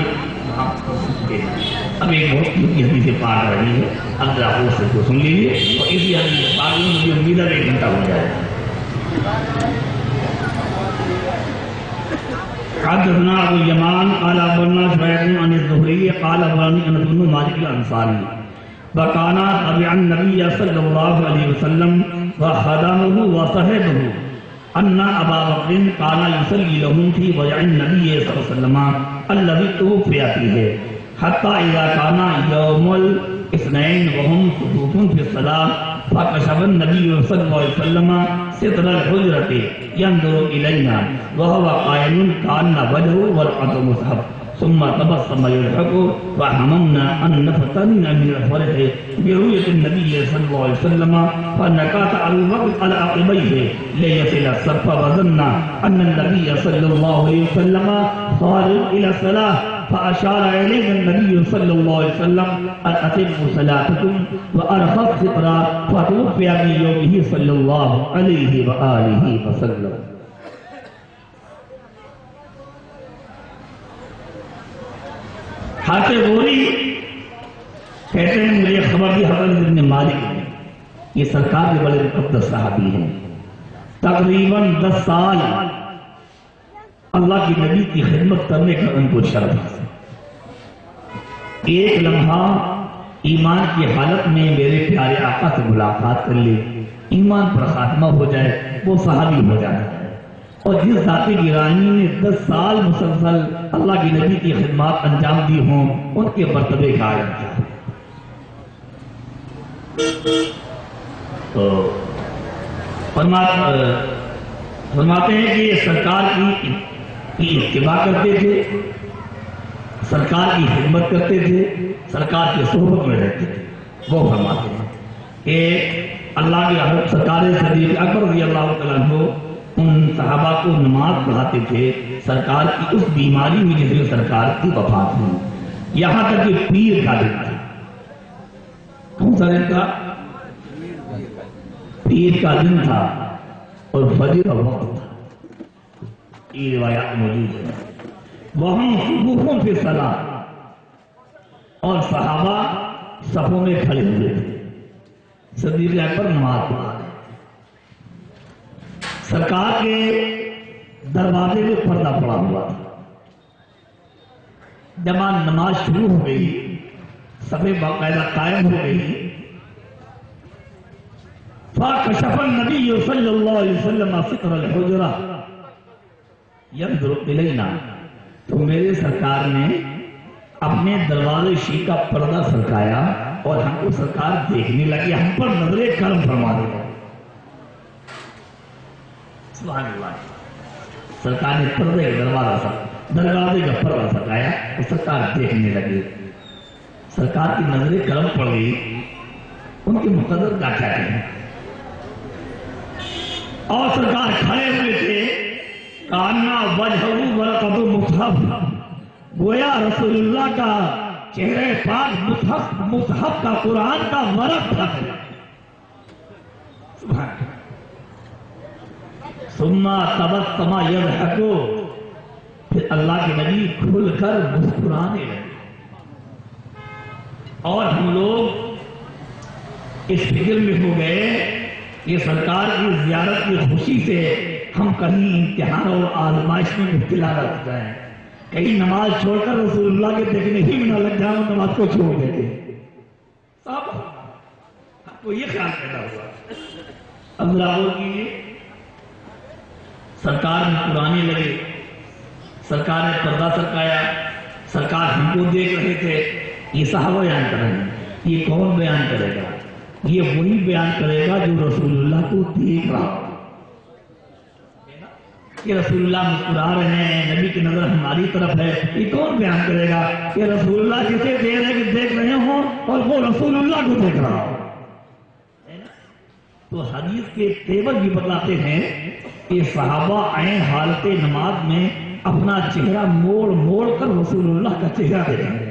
اب ایک بہت کی حدیث پاک رہی ہے. اب ذرا وہ سے کو سن لیجیے اور اسی حدیث پاک میں مجھے امید ہے 1 گھنٹہ ہو جائے. حدثنا ابو اليمان قال اخبرنا شعيب عن الزهري قال اخبرني انس بن مالك الانصاري وكان تبع النبي صلى الله عليه وسلم وخدمه وصحبه ان ابا بكر كان يصلي لهم في وجع النبي صلى الله عليه وسلم الذي توفي فيه حتى اذا كان يوم الاثنين وهم صفوف في الصلاه فكشف النبي صلى الله عليه وسلم ستر الحجرة ينظر إلينا وهو قائم كأن وجهه ورقة مصحف ثم تبسم يضحك فهممنا أن نفتن من الفرح برؤية النبي صلى الله عليه وسلم فنكات أبو بكر على عقبيه ليصل الصف وظن أن النبي صلى الله عليه وسلم خارج إلى الصلاة فأشار إليه النبي صلى الله عليه وسلم أن أتموا صلاتكم وأرخص سترا فتوفي في يومه صلى الله عليه وآله وسلم. حاتم غوری کہتے ہیں مجھے خبر دی حضرت ابن مالک نے، یہ سرکار کے بڑے مقدس صحابی ہیں. تقریباً 10 سال اللہ کی نبی کی خدمت کرنے کا ان کو شرف ہے. ایک لمحہ ایمان کی حالت میں میرے پیارے آقا سے ملاقات کر لے، ایمان پر خاتمہ ہو جائے، وہ صحابی ہو جاتا ہے. اور جس ذات گرامی نے 10 سال مسلسل اللہ کی نبی کی خدمات انجام دی ہوں، ان کے مرتبے کا عالم کیا ہے. تو فرماتے ہیں کہ یہ سرکار کی اتباع کرتے تھے، سرکار کی خدمت کرتے تھے، سرکار کے صحبت میں رہتے تھے. وہ فرماتے ہیں کہ اللہ کی حضرت سرکار صدیق اکبر رضی اللہ تعالیٰ عنہ ان صحابہ کو نماز پڑھاتے تھے سرکار کی اس بیماری میں جس میں سرکار کی وفات ہوئی. یہاں تک کہ پیر کا دن تھا. کون سا دن تھا؟ پیر کا دن تھا اور فجر کا وقت تھا. یہ روایات موجود ہے. وہاں صفوفوں پہ صلاۃ اور صحابہ صفوں میں کھڑے ہوئے تھے. صدیق اکبر نماز پڑھا رہے. سرکار کے دروازے میں پردہ پڑا ہوا تھا. جب نماز شروع ہو گئی، صفیں باقاعدہ قائم ہو گئی. فَكَشَفَ النَّبِيُّ صلی اللہ علیہ وسلم سِتْرَ الْحُجْرَةِ يَنْظُرُ إِلَيْنَا. تو میرے سرکار نے اپنے دروازے شیش کا پردہ سرکایا اور ہم کو سرکار دیکھنے لگے، ہم پر نظر کرم فرما دے. سبحان اللہ. سرکار نے پردے کا دروازے کا پردہ سرکایا اور سرکار دیکھنے لگے. سرکار کی نظر کرم پڑ گئی. ان کے مقدر کا کیا کہیں. اور سرکار کھڑے ہوئے تھے. کانا وجہہ ورقۃ مصحف. گویا رسول اللہ کا چہرے پاک مصحف کا قرآن کا ورق تھا. سبحان اللہ. ثم تبسم یضحک. پھر اللہ کے نبی کھل کر مسکرانے لگے. اور ہم لوگ اس فکر میں ہو گئے کہ سرکار کی زیارت کی خوشی سے ہم کہیں امتحان اور آزمائش میں مبتلا نہ ہو جائیں. کہیں نماز چھوڑ کر رسول اللہ کے دیکھنے ہی میں نہ لگ جائیں اور نماز کو چھوڑ دیتے. صاحب آپ کو یہ خیال پیدا ہوا. اللہ کی سرکار مسکرانے لگے. سرکار نے پردہ سرکایا. سرکار ہم کو دیکھ رہے تھے. یہ صحابہ بیان کر رہے ہیں. یہ کون بیان کرے گا؟ یہ وہی بیان کرے گا جو رسول اللہ کو دیکھ رہا. کہ رسول اللہ مسکرا رہے ہیں، نبی کی نظر ہماری طرف ہے. یہ کون بیان کرے گا کہ رسول اللہ جسے دیکھ رہے ہوں اور وہ رسول اللہ کو دیکھ رہا ہو. تو حدیث کے تیور بھی بتاتے ہیں کہ صحابہ عین حالت نماز میں اپنا چہرہ موڑ موڑ کر رسول اللہ کا چہرہ دیکھ رہے ہیں.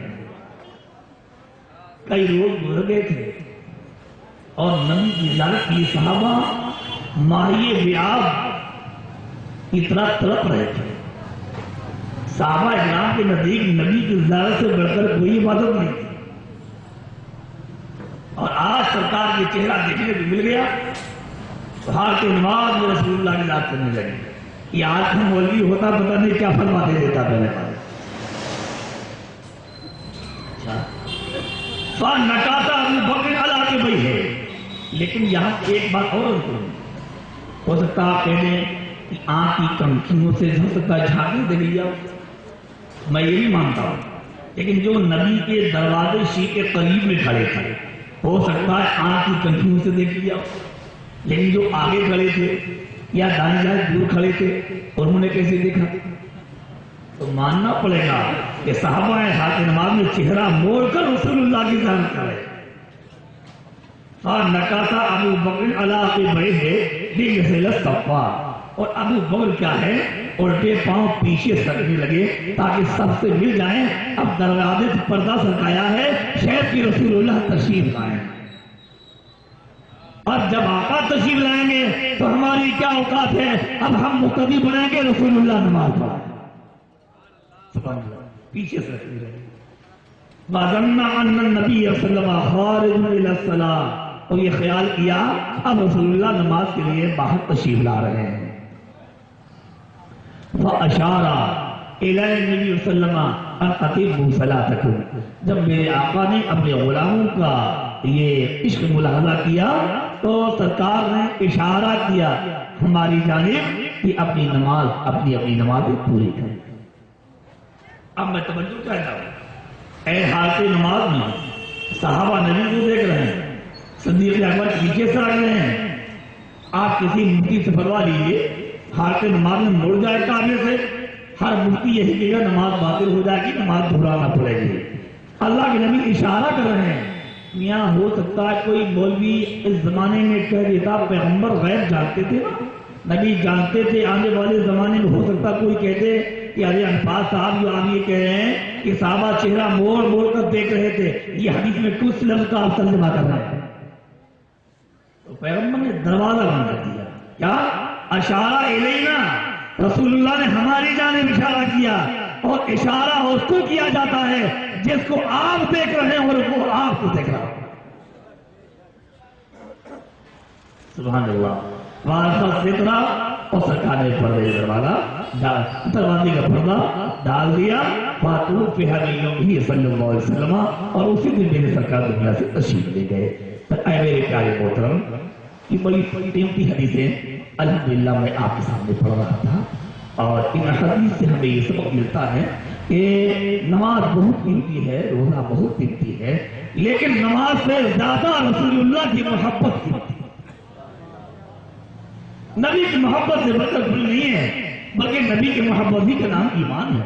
کئی لوگ گزر گئے تھے اور نبی کی زیارت کی. صحابہ ماہی بیاب اتنا تڑپ رہے تھے. صحابہ اکرام کے نزدیک نبی کی زیارت سے بڑھ کر کوئی عبادت نہیں تھی. اور آج سرکار کے چہرہ دیکھنے کو مل گیا تو حالت نماز میں رسول اللہ کی یاد کرنے لگے. یہ آج کا مولوی ہوتا پتہ نہیں کیا فرما دے دیتا پہلے. نکاتا ابو بکر علی کے بھائی ہے. لیکن یہاں ایک بات اور ہو سکتا آپ کہہ دیں کہ آنکھ کی کنکھیوں سے ہو سکتا ہے جھانکنے دیکھ لیا. میں یہ بھی مانتا ہوں. لیکن جو نبی کے دروازے شیش کے قریب میں کھڑے تھے ہو سکتا ہے آنکھ کی کنکھیوں سے دیکھ لیا. لیکن جو آگے کھڑے تھے یا دائیں جائیں دور کھڑے تھے اور انہوں نے کیسے دیکھا؟ تو ماننا پڑے گا کہ صحابہ حالت نماز میں چہرہ موڑ کر رسول اللہ کی زیارت کرے. اور نکاتا ابو بکر علی کے بڑے ہے. اور ابو بکر کیا ہے الٹے پاؤں پیچھے سرکنے لگے تاکہ سب سے مل جائیں. اب دروازے سے پردہ سرکایا ہے شاید کہ رسول اللہ تشریف لائیں. اور جب آقا تشریف لائیں گے تو ہماری کیا اوقات ہے؟ اب ہم مقتدی بنائیں گے رسول اللہ نماز پڑھیں. پیچھے سے وَظَنَّ أَنَّ النَّبِيَّ صلی اللہ علیہ وسلم خارج إِلَى الصَّلَاةِ. اور یہ خیال کیا اب رسول اللہ نماز کے لیے باہر تشریف لا رہے ہیں. فَأَشَارَ إِلَى النَّبِيِّ صلی اللہ علیہ وسلم أَنْ أَتِمُّوا صَلَاتَكُمْ. جب میرے آقا نے اپنے غلاموں کا یہ عشق ملاحظہ کیا تو سرکار نے اشارہ کیا ہماری جانب کہ اپنی نماز پوری کریں. اب میں توجہ چاہتا ہوں. اے حالت نماز میں صحابہ نبی کو دیکھ رہے ہیں. صدیق اکبر پیچھے سے آ رہے ہیں. آپ کسی مفتی سے فرما لیجیے حالت نماز میں مڑ جائے کعبے سے. ہر مفتی یہی کہے گا نماز باطل ہو جائے گی، نماز دہرانا پڑے گی. اللہ کے نبی اشارہ کر رہے ہیں. میاں ہو سکتا ہے کوئی مولوی اس زمانے میں کہہ دیتا پیغمبر غیب جانتے تھے، نبی جانتے تھے. آنے والے زمانے میں ہو سکتا کوئی کہتے کہ ارے انفاظ صاحب جو آپ یہ کہہ رہے ہیں کہ صحابہ چہرہ موڑ موڑ کر دیکھ رہے تھے، یہ حدیث میں کچھ لفظ کا آپ ترجمہ کر رہے ہیں. تو پیغمبر نے دروازہ بند کر دیا. کیا اشارہ الینا، رسول اللہ نے ہماری جانب اشارہ کیا، اور اشارہ اس کو کیا جاتا ہے جس کو آپ دیکھ رہے ہیں اور وہ آپ کو دیکھ رہا ہے. سبحان اللہ. وارثہ سترہ اور سرکار نے پردے دروازے کا پردہ ڈال دیا. فاتور پہ ہی صلی اللہ علیہ وسلم، اور اسی دن میرے سرکار دنیا سے تشریف لے گئے. اے میرے پیارے محترم، یہ بڑی قیمتی حدیثیں الحمدللہ میں آپ کے سامنے پڑھ رہا تھا، اور ان حدیث سے ہمیں یہ سبق ملتا ہے کہ نماز بہت قیمتی ہے، روزہ بہت قیمتی ہے، لیکن نماز سے زیادہ رسول اللہ کی محبت قیمتی ہے. نبی کی محبت سے بڑھ کر کوئی نہیں ہے، بلکہ نبی کی محبت ہی کا نام ایمان ہے.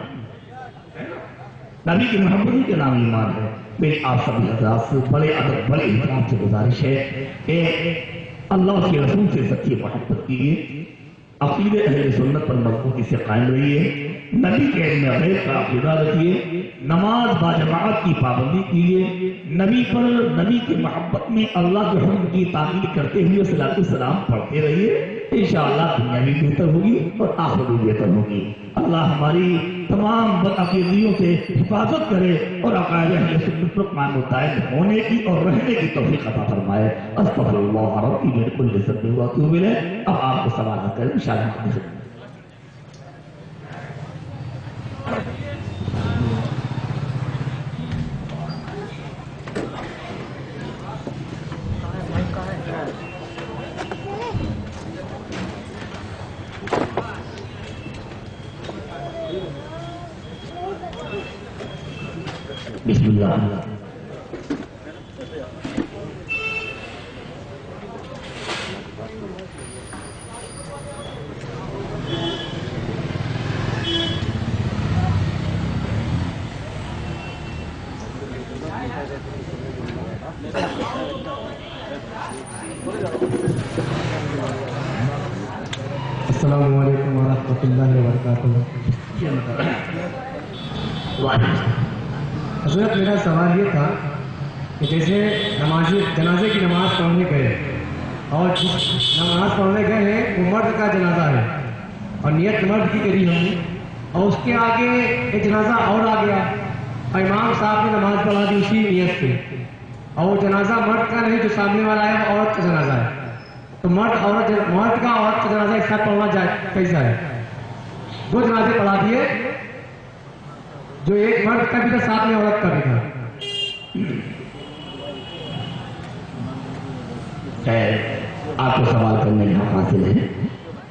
نبی کی محبت ہی کا نام ایمان ہے. میری آپ سبھی حضرات سے بڑے ادب بڑے احترام سے گزارش ہے کہ اللہ کے رسول سے سچی محبت کیجیے، عقیدے اہل سنت پر مضبوطی سے قائم رہیے، نبی کے علم غیب کا عقیدہ رکھیے، نماز باجماعت کی پابندی کیجیے، نبی پر نبی کی محبت میں اللہ کے حکم کی تعمیل کرتے ہوئے صلاۃ السلام پڑھتے رہیے. انشاءاللہ دنیا بھی بہتر ہوگی اور آخرت بھی بہتر ہوگی. اللہ ہماری تمام بدعقیدیوں سے حفاظت کرے اور عقائد اہل سنت پر قائم و دائم ہونے کی اور رہنے کی توفیق عطا فرمائے. استغفر اللہ ربی من کل ذنب واتوب الیہ. اب آپ کو سوال کریں انشاءاللہ. بسم اللہ. السلام علیکم ورحمۃ اللہ وبرکاتہ. حضرت میرا سوال یہ تھا کہ جیسے جنازے کی نماز پڑھنے گئے اور جس نماز پڑھنے گئے ہیں وہ مرد کا جنازہ ہے اور نیت مرد کی کری ہم نے، اور اس کے آگے ایک جنازہ اور آ گیا اور امام صاحب نے نماز پڑھا دی اسی نیت سے، اور وہ جنازہ مرد کا نہیں جو سامنے والا ہے وہ عورت کا جنازہ ہے، تو مرد کا عورت کا جنازہ ایک ساتھ پڑھنا جائے کیسا ہے؟ دو جنازے پڑھا دیے، جو ایک مرد کا بھی تھا ساتھ میں عورت کا بھی تھا. آپ کو سوال کرنے کا حق حاصل ہے،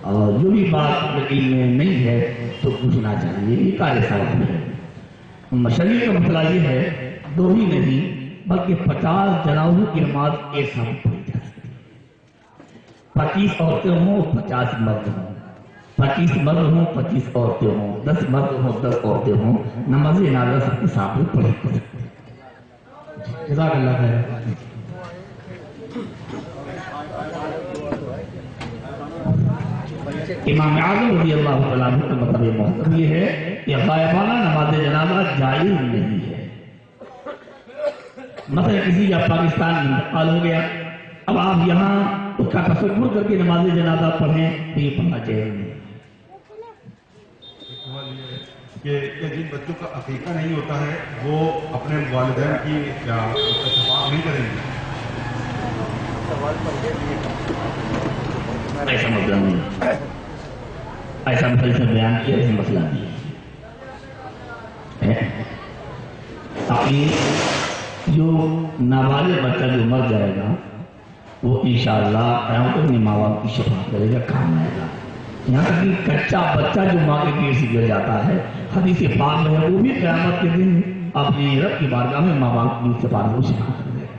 اور جو بھی بات علم میں نہیں ہے تو پوچھنا چاہیے. یہ کار سوال ہے. شریعت کا مسئلہ یہ ہے دو ہی نہیں بلکہ 50 جنازوں کی نماز ایک ساتھ پڑھی جا سکتی ہے. 25 عورتیں ہوں 50 مرد ہوں، 25 مرد ہوں 25 عورتیں ہوں، 10 مرد ہوں 10 عورتیں ہوں، نماز جنازہ سب کے ساتھ میں پڑھی جا سکتی ہے. جزاک اللہ خیر. امام اعظم رضی اللہ تعالیٰ عنہ کا مطلب محترم یہ ہے کہ غائبانہ نماز جنازہ جائز نہیں ہے. مثلا کسی کا پاکستان میں انتقال ہو گیا، اب آپ یہاں اس کا تصور کر کے نماز جنازہ پڑھیں تو یہ پڑھنا چاہیے. کہ جن بچوں کا عقیقہ نہیں ہوتا ہے وہ اپنے والدین کی کیا اتفاق نہیں کریں گے؟ ایسا مسئلہ نہیں، ایسا مسئلہ بیان کیا ایسا مسئلہ نہیں ہے. جو نابالغ بچہ جو مر جائے گا وہ انشاءاللہ قیامت اپنے ماں باپ کی شفاعت کرے گا، کام آئے گا. یہاں تک کہ کچا بچہ جو ماں کے پیٹ سے گر جاتا ہے حدیث پاک میں ہے وہ بھی قیامت کے دن اپنے رب کی بارگاہ میں ماں باپ کی شفاعت کو شفاعت کر دے گا.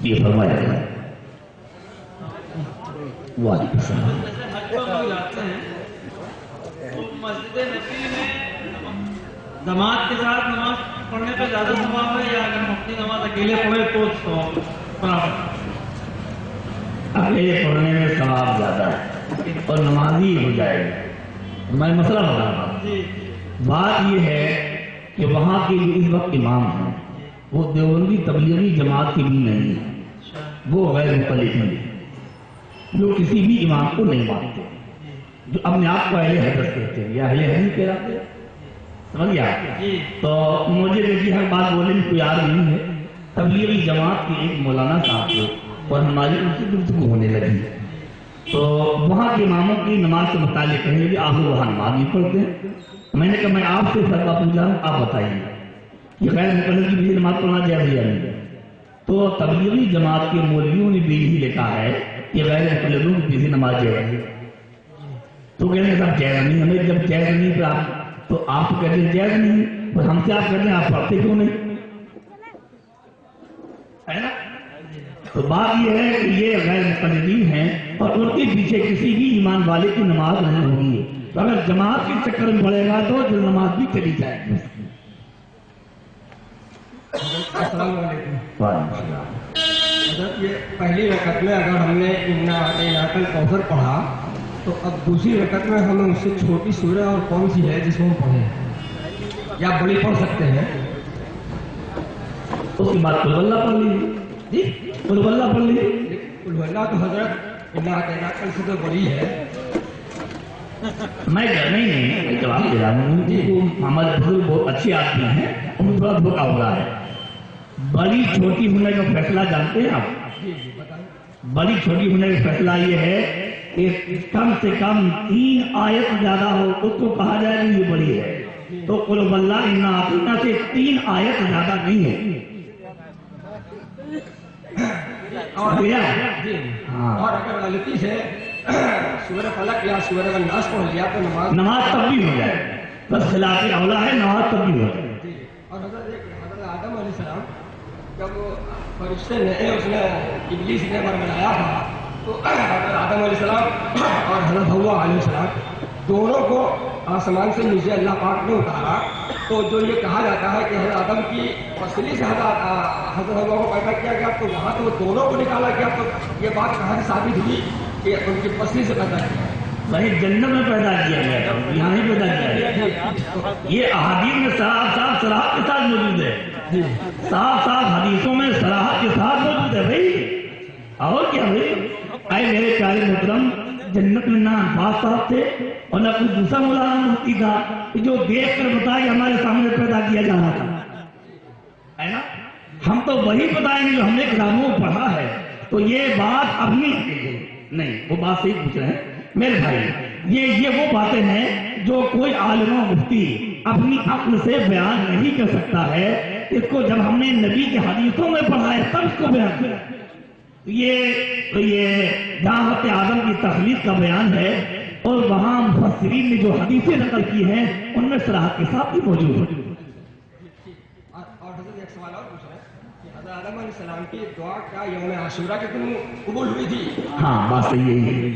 یہ فرمایا ہے. وعلیکم السلام. مسجد نبی میں جماعت کے ساتھ نماز پڑھنے پہ زیادہ ثواب ہے یا اگر ہم اپنی نماز اکیلے پڑھے تو ثواب برابر؟ اکیلے پڑھنے میں ثواب زیادہ ہے اور نمازی ہو جائے گا. میں مسئلہ بتا رہا ہوں. جی بات یہ ہے کہ وہاں کے جو اس وقت امام ہیں وہ دیوبندی تبلیغی جماعت کے بھی نہیں ہیں، وہ غیر مقلد ہیں جو کسی بھی امام کو نہیں مانتے، جو اپنے آپ کو اہل حدیث کہتے ہیں یا اہل حدیث کہلاتے ہیں. سمجھ گیا؟ جی تو مجھے دیکھیے ہر بات بولنے میں کوئی یاد نہیں ہے. تبلیغی جماعت کے ایک مولانا صاحب تھے اور ہماری ان سے گفتگو ہونے لگی تو وہاں کے اماموں کی نماز سے متعلق کہنے لگے آپ وہاں نماز نہیں پڑھتے ہیں. میں نے کہا میں آپ سے فتویٰ پوچھ رہا ہوں، آپ بتائیے یہ غیر مقلد کی بھی نماز پڑھنا جائز یا نہیں؟ تو تبلیغی جماعت کے مولویوں نے بھی یہی لکھا ہے کہ غیر مقلدوں کی بھی نماز جائز ہے. تو کہنے لگے صاحب جائز نہیں، ہمیں جب جائز نہیں تو آپ تو کہتے ہیں جائز نہیں، اور ہم سے آپ کہتے ہیں آپ پڑھتے کیوں نہیں؟ ہے نا؟ تو بات یہ ہے کہ یہ غیر مقلدین ہیں اور ان کے پیچھے کسی بھی ایمان والے کی نماز نہیں ہوگی. تو اگر جماعت کے چکر میں پڑے گا تو جو نماز بھی چلی جائے گی. السلام علیکم. وعلیکم السلام. حضرت یہ پہلی رکعت میں اگر ہم نے انا اعطیناک الکوثر پڑھا تو اب دوسری رکعت میں ہمیں اس سے چھوٹی سورہ اور کون سی ہے جس کو ہم پڑھیں یا بڑی پڑھ سکتے ہیں؟ اس کے بعد قل اللہ پڑھ لیجیے. جی قل اللہ پڑھ لیجیے. قل هو اللہ تو حضرت انا اعطیناک سے تو بڑی ہے. میں نہیں جواب دے رہا ہوں کہ ہمارے بزرگ بہت اچھے آدمی ہیں، ان تھوڑا دھوکا ہو رہا ہے. بڑی چھوٹی ہونے کا فیصلہ جانتے ہیں آپ؟ بڑی چھوٹی ہونے کا فیصلہ یہ ہے کہ کم سے کم 3 آیت زیادہ ہو اس کو کہا جائے کہ یہ بڑی ہے. تو قل هو اللہ انا اعطینا سے 3 آیت زیادہ نہیں ہے. اور اگر غلطی سے سورہ فلق یا سورہ الناس پڑھ لیا تو نماز تب بھی ہو جائے، بس خلاف اولا ہے نماز تب بھی ہو جائے. اور حضرت آدم علیہ السلام جب فرشتے نے اس نے ابلیس نے برگلایا تھا تو حضرت آدم علیہ السلام اور حضرت حوا علیہ السلام دونوں کو آسمان سے نیچے اللہ پاک نے اتارا. تو جو یہ کہا جاتا ہے کہ حضرت آدم کی پسلی سے حضرت حوا کو پیدا کیا گیا تو وہاں تو دونوں کو نکالا گیا، تو یہ بات کہاں سے ثابت ہوئی کہ ان کی پسلی سے پیدا کیا؟ وہی جنت میں پیدا کیا گیا تھا، یہاں ہی پیدا کیا گیا. یہ احادیث میں صراحت کے ساتھ موجود ہے. صاف حدیثوں میں صراحت کے ساتھ موجود ہے بھائی. اور کیا بھائی؟ اے میرے پیارے محترم، جنت میں نہ عباس صاحب تھے اور نہ کوئی دوسرا مولانا مفتی تھا کہ جو دیکھ کر بتائے کہ ہمارے سامنے پیدا کیا جانا تھا، ہے نا؟ ہم تو وہی بتائیں گے جو ہم نے کتابوں میں پڑھا ہے. تو یہ بات اپنی نہیں، وہ بات صحیح پوچھ رہے ہیں میرے بھائی. یہ وہ باتیں ہیں جو کوئی عالم و مفتی اپنی عقل سے بیان نہیں کر سکتا ہے. اس کو جب ہم نے نبی کے حدیثوں میں پڑھا ہے تب اس کو بیان کیا. یہ جہاں حضرت آدم کی تخلیق کا بیان ہے اور وہاں مفسرین نے جو حدیثیں نقل کی ہیں ان میں صراحت کے ساتھ بھی موجود ہے. اور حضرت ایک سوال اور پوچھ رہے ہیں کہ حضرت آدم علیہ السلام کی دعا کیا یوم عاشورہ کے دن قبول ہوئی تھی؟ ہاں بات صحیح ہے.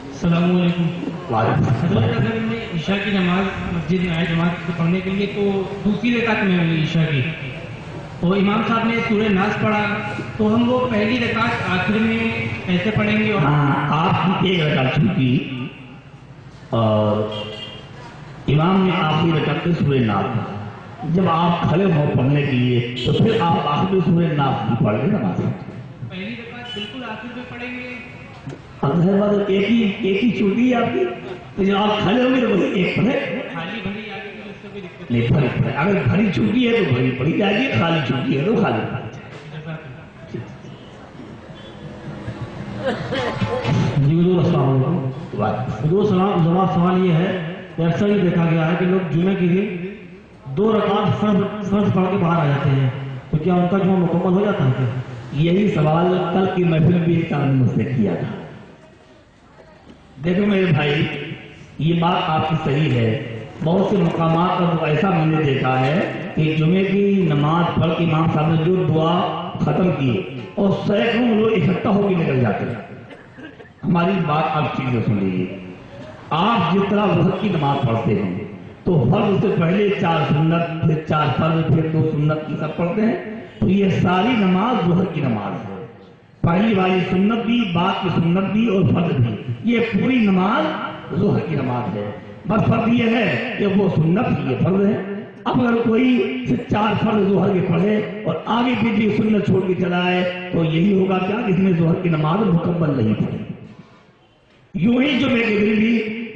السلام علیکم. حضرت وعلیکم اگر میں عشاء کی نماز مسجد میں آئے جماعت سے پڑھنے کے لیے تو دوسری رکعت میں ہوئی عشاء کی، اور امام صاحب نے سورہ ناس پڑھا تو ہم وہ پہلی رکعت آخر میں ایسے پڑھیں گے؟ اور ہاں آپ کی ایک رکعت چھوٹی اور امام نے آخری رکعت میں سورہ ناس پڑھا. جب آپ کھڑے ہو پڑھنے کے لیے تو پھر آپ آخر میں سورہ ناس بھی پڑھ گے نماز. پہلی رکعت بالکل آخر میں پڑھیں گے؟ ایک ہی چھوٹی ہے آپ کی، تو جب آپ کھڑے ہوں گے تو بس ایک پڑھے. خالی بھری آگے کی اس سے کوئی دقت نہیں پڑھے. اگر بھری چھوٹی ہے تو بھری پڑھی جائے گی، خالی چھوٹی ہے تو خالی. جی حضور السلام علیکم. حضور سوال یہ ہے کہ اکثر یہ دیکھا گیا ہے کہ لوگ جمعے کے دن 2 رکعت فرض پڑھ کے باہر آ جاتے ہیں، تو کیا ان کا جمعہ مکمل ہو جاتا ہے کیا؟ یہی سوال کل کی محفل بھی ایک آدمی مجھ سے کیا تھا. دیکھو میرے بھائی، یہ بات آپ کی صحیح ہے. بہت سے مقامات پر تو ایسا میں نے دیکھا ہے کہ جمعے کی نماز پڑھ کے امام صاحب نے جو دعا ختم کی اور سینکڑوں لوگ اکٹھا ہو کے نکل جاتے ہیں. ہماری بات آپ ٹھیک سے سن لیجیے. آپ جس طرح وقت کی نماز پڑھتے ہیں تو فرض سے پہلے 4 سنت، پھر 4 فرض، پھر 2 سنت کی سب پڑھتے ہیں. تو یہ ساری نماز ظہر کی نماز ہے. پہلی والی سنت بھی، بعد کی سنت بھی اور فرض بھی، یہ پوری نماز ظہر کی نماز ہے. بس فرض یہ ہے کہ وہ سنت ہی یہ فرض ہے. اب اگر کوئی 4 فرض ظہر کے پڑھے اور آگے بھی سنت چھوڑ کے چلا ہے تو یہی ہوگا کیا کہ اس نے ظہر کی نماز مکمل نہیں پڑھی. یوں ہی جمعے کے دن بھی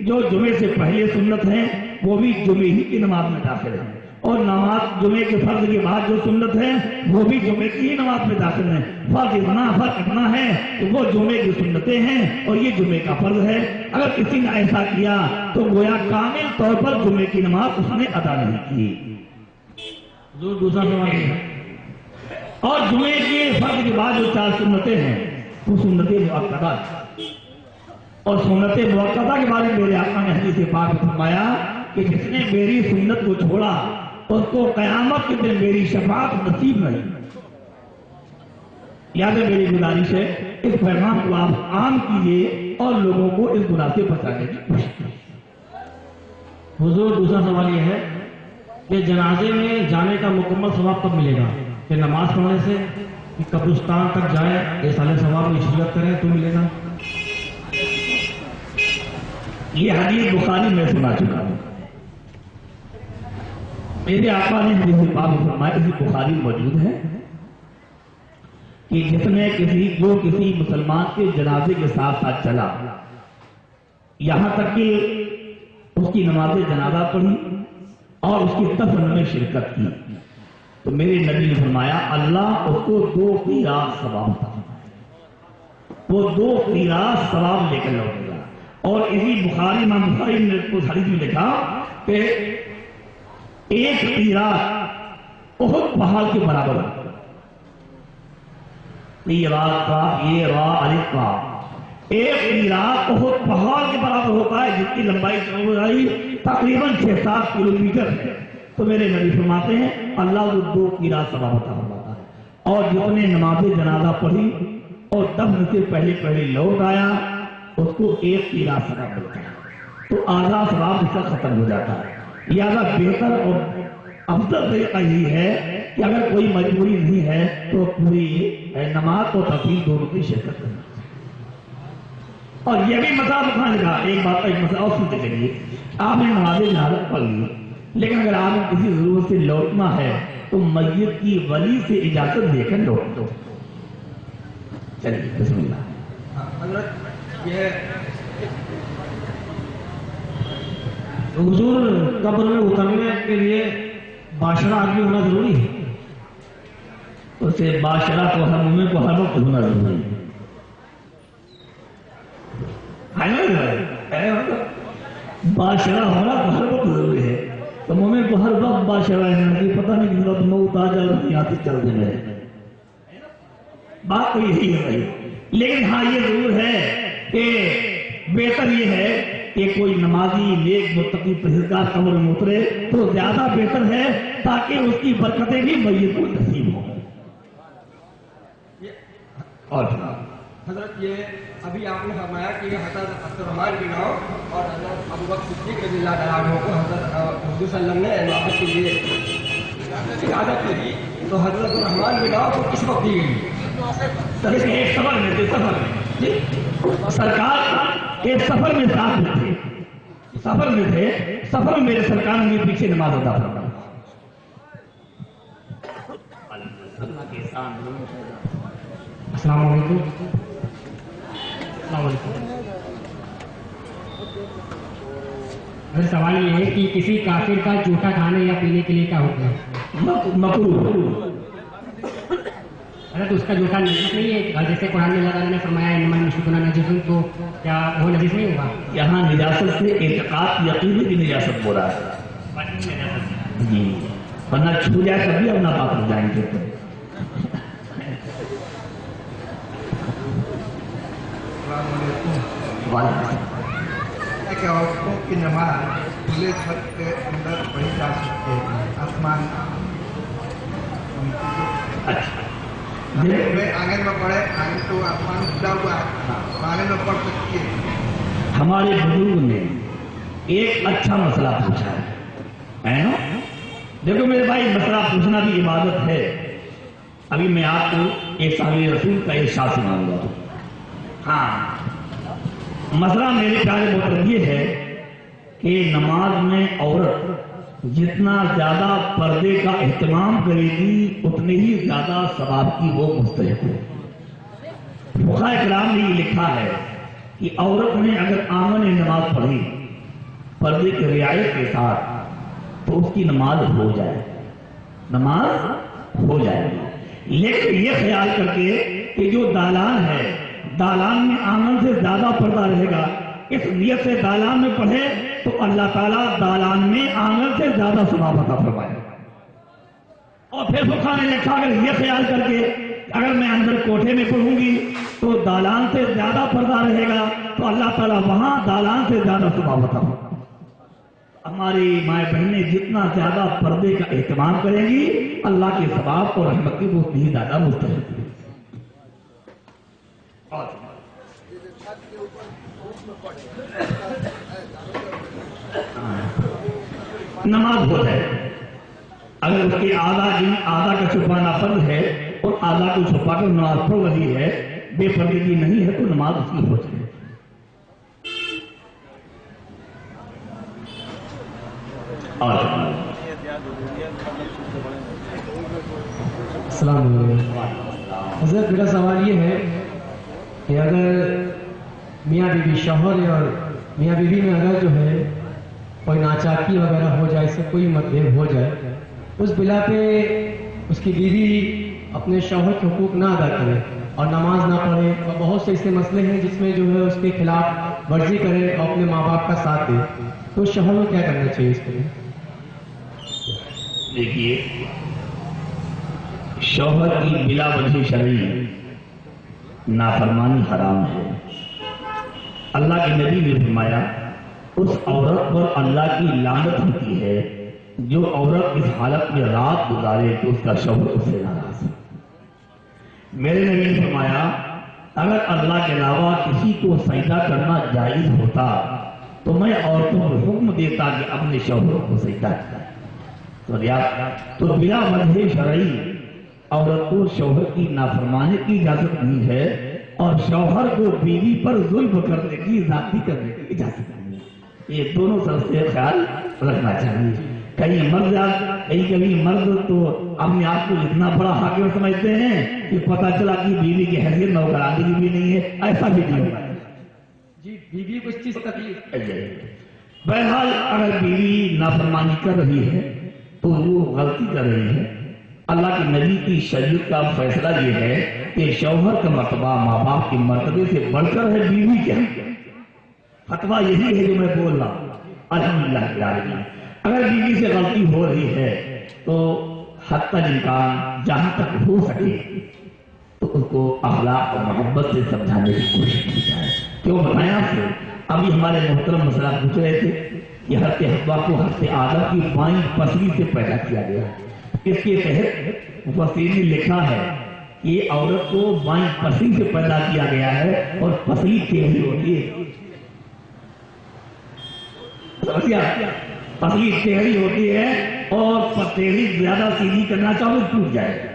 جو جمعے سے پہلے سنت ہیں وہ بھی جمعے ہی کی نماز میں داخل ہیں، اور نماز جمعے کے فرض کے بعد جو سنت ہے وہ بھی جمعے کی ہی نماز میں داخل ہیں. فرق اتنا ہے کہ وہ جمعے کی سنتیں ہیں اور یہ جمعے کا فرض ہے. اگر کسی نے ایسا کیا تو گویا کامل طور پر جمعے کی نماز اس نے ادا نہیں کی. دوسرا سوال ہے، اور جمعے کے فرض کے بعد جو 4 سنتیں ہیں وہ سنتیں مؤکدہ، اور سنت مؤکدہ کے بارے میں میرے آقا نے حدیث پاک میں فرمایا کہ جس نے میری سنت کو چھوڑا اس کو قیامت کے دن میری شفاعت نصیب نہیں. یاد ہے میری گزارش ہے اس پیغام کو آپ عام کیجیے اور لوگوں کو اس گناہ سے بچانے کی کوشش کیجیے. حضور دوسرا سوال یہ ہے کہ جنازے میں جانے کا مکمل ثواب کب ملے گا؟ کہ نماز پڑھنے سے کہ قبرستان تک جائے ایسا ثواب میں شرکت کریں تو ملے گا؟ یہ حدیث بخاری میں سنا چکا ہوں. میرے آقا نے حدیث پاک میں فرمایا، اسی بخاری موجود ہے کہ جس نے کسی مسلمان کے جنازے کے ساتھ ساتھ چلا یہاں تک کہ اس کی نماز جنازہ پڑھی اور اس کی دفن میں شرکت کی تو میرے نبی نے فرمایا اللہ اس کو 2 قیراط ثواب تھا، وہ 2 قیراط ثواب لے کر لوٹے گا. اور اسی امام بخاری نے اس حدیث میں لکھا کہ 1 قیراط احد پہاڑ کے برابر ہے. قیراط کا یہ را الف کا 1 قیراط احد پہاڑ کے برابر ہوتا ہے جس کی لمبائی چوڑائی تقریباً 6-7 کلومیٹر ہے. تو میرے نبی فرماتے ہیں اللہ وہ 2 قیراط ثواب عطا فرماتا ہے. اور جس نے نماز جنازہ پڑھی اور دفن سے پہلے لوٹ آیا اس کو 1 قیراط ثواب ملتا ہے. تو آدھا ثواب اس کا ختم ہو جاتا ہے. زیادہ بہتر اور افضل طریقہ یہی ہے کہ اگر کوئی مجبوری نہیں ہے تو پوری نماز اور تفصیل دونوں کی شرکت کرنا. اور یہ بھی مسئلہ بتانے کا ایک مسئلہ اور سنتے چلیے. آپ نے نماز جنازہ پڑھ لی لیکن اگر آپ نے کسی ضرورت سے لوٹنا ہے تو میت کی ولی سے اجازت دے کر لوٹ دو. چلیے بسم اللہ. حضرت یہ حضور قبر میں اترنے کے لیے باشرہ آدمی ہونا ضروری ہے؟ اسے باشرہ کو ہر مومن کو ہر وقت ہونا ضروری ہے. باشرہ ہونا تو ہر وقت ضروری ہے. تو مومن کو ہر وقت باشرہ رہنا کہ پتہ نہیں کہ وقت موت آ جائے اور یہاں سے چل دے رہے. بات تو یہی ہے بھائی. لیکن ہاں یہ ضرور ہے کہ بہتر یہ ہے کہ کوئی نمازی نیک متقی پرہیزگار قبر میں اترے تو زیادہ بہتر ہے تاکہ اس کی برکتیں بھی میت کو نصیب ہوں. اور حضرت یہ ابھی آپ نے فرمایا کہ حضرت عبدالرحمن بن عوف اور حضرت ابوبکر صدیق رضی اللہ عنہ کو حضرت حضور صلی اللہ علیہ وسلم نے عبادت کے لیے اجازت دی. تو حضرت عبدالرحمن بن عوف کو کس وقت دی گئی؟ ایک سفر میں تھے. سفر میں سرکار ایک سفر میں ساتھ میں تھے. سفر میں تھے. سفر میں میرے سرکار نے پیچھے نماز ادا فرمائی. السلام علیکم. السلام علیکم. میرا سوال یہ ہے کہ کسی کافر کا جھوٹا کھانے یا پینے کے لیے کیا ہوتا ہے؟ مکروہ. اگر تو اس کا جھوٹا نجس نہیں ہے جیسے قرآن میں اللہ تعالیٰ نے فرمایا انما المشرکون نجس، تو کیا وہ نجس نہیں ہوگا؟ یہاں نجاست سے اعتقاد یقین کی نجاست ہو رہا ہے جی. ورنہ چھو جائے کبھی اب ناپاک ہو جائیں گے. کہ عورتوں کی نماز کھلے چھت کے اندر پڑھی جا سکتی ہے. آسمان آنگن میں پڑھے آنگن تو آسمان کھلا ہوا ہے آنگن میں پڑھ سکتی ہے. ہمارے بزرگ نے ایک اچھا مسئلہ پوچھا ہے. دیکھو میرے بھائی مسئلہ پوچھنا بھی عبادت ہے. ابھی میں آپ کو ایک صحابی رسول کا ارشاد سناؤں گا. ہاں، مسئلہ میرے پیارے محترم یہ ہے کہ نماز میں عورت جتنا زیادہ پردے کا اہتمام کرے گی اتنے ہی زیادہ ثواب کی وہ مستحق ہے. فقہاء کرام نے یہ لکھا ہے کہ عورت نے اگر آمن نماز پڑھی پردے کی رعایت کے ساتھ تو اس کی نماز ہو جائے گی. لیکن یہ خیال کر کے کہ جو دالان ہے دالان میں آنگن سے زیادہ پردہ رہے گا، اس نیت سے دالان میں پڑھے تو اللہ تعالیٰ دالان میں آنگن سے زیادہ ثواب عطا فرمائے. اور پھر فقہاء نے لکھا اگر یہ خیال کر کے اگر میں اندر کوٹھے میں پڑھوں گی تو دالان سے زیادہ پردہ رہے گا تو اللہ تعالیٰ وہاں دالان سے زیادہ ثواب عطا فرمائے. ہماری مائیں بہنیں جتنا زیادہ پردے کا اہتمام کریں گی اللہ کے ثواب اور رحمت کی وہ اتنی زیادہ مستحق ہے. نماز ہو جائے اگر اس کے آدھا کا چھپانا فرض ہے اور آدھا کو چھپا کر نماز پڑھ رہی ہے، بے پردگی نہیں ہے تو نماز اس کی ہو جائے. السلام علیکم. حضرت میرا سوال یہ ہے کہ اگر میاں بیوی شوہر اور میاں بیوی میں اگر جو ہے کوئی ناچاکی وغیرہ ہو جائے، اس سے کوئی متبھیڑ ہو جائے، اس بلا پہ اس کی بیوی اپنے شوہر کے حقوق نہ ادا کرے اور نماز نہ پڑھے اور بہت سے ایسے مسئلے ہیں جس میں جو ہے اس کے خلاف ورزی کرے اور اپنے ماں باپ کا ساتھ دے، تو شوہر کو کیا کرنا چاہیے اس کے لیے؟ دیکھیے، شوہر کی بلا وجہ شرعی نافرمانی حرام ہے. اللہ کے نبی نے فرمایا اس عورت پر اللہ کی لعنت ہوتی ہے جو عورت اس حالت میں رات گزارے تو اس کا شوہر اس سے ناراض ہے. میرے نبی نے فرمایا اگر اللہ کے علاوہ کسی کو سجدہ کرنا جائز ہوتا تو میں عورتوں کو حکم دیتا کہ اپنے شوہروں کو سجدہ کریں. تو بلا وجہ شرعی عورت کو شوہر کی نافرمانی کی اجازت نہیں ہے اور شوہر کو بیوی پر ظلم کرنے کی ذاتی کرنے کی اجازت نہیں ہے. یہ دونوں طرف سے خیال رکھنا چاہیے. کبھی مرد تو اپنے آپ کو اتنا بڑا حاکم سمجھتے ہیں کہ پتہ چلا کہ بیوی کی حیثیت نوکرانی کی بھی نہیں ہے. ایسا بھی نہیں ہوگا جی، بیوی کو اس چیز تکلیف. بہرحال اگر بیوی نافرمانی کر رہی ہے تو وہ غلطی کر رہی ہے. اللہ کے نبی کی شریعت کا فیصلہ یہ ہے کہ شوہر کا مرتبہ ماں باپ کے مرتبے سے بڑھ کر ہے بیوی کے. فتویٰ یہی ہے جو میں بول رہا ہوں. الحمدللہ اگر بیوی سے غلطی ہو رہی ہے تو حتی الامکان جہاں تک ہو سکے تو اس کو اخلاق اور محبت سے سمجھانے کی کوشش کی جائے. کیوں بتایا آپ سے؟ ابھی ہمارے محترم مسئلہ پوچھ رہے تھے کہ ہفتے ہفتہ کو ہفتے آدھا کی بائیں پسلی سے پیدا کیا گیا. اس کے تحت مفسرین نے لکھا ہے کہ یہ عورت کو بائیں پسلی سے پیدا کیا گیا ہے اور پسلی ٹیڑھی ہوتی ہے. پسلی ٹیڑھی ہوتی ہے اور ٹیڑھی زیادہ سیدھی کرنا چاہو تو ٹوٹ جائے.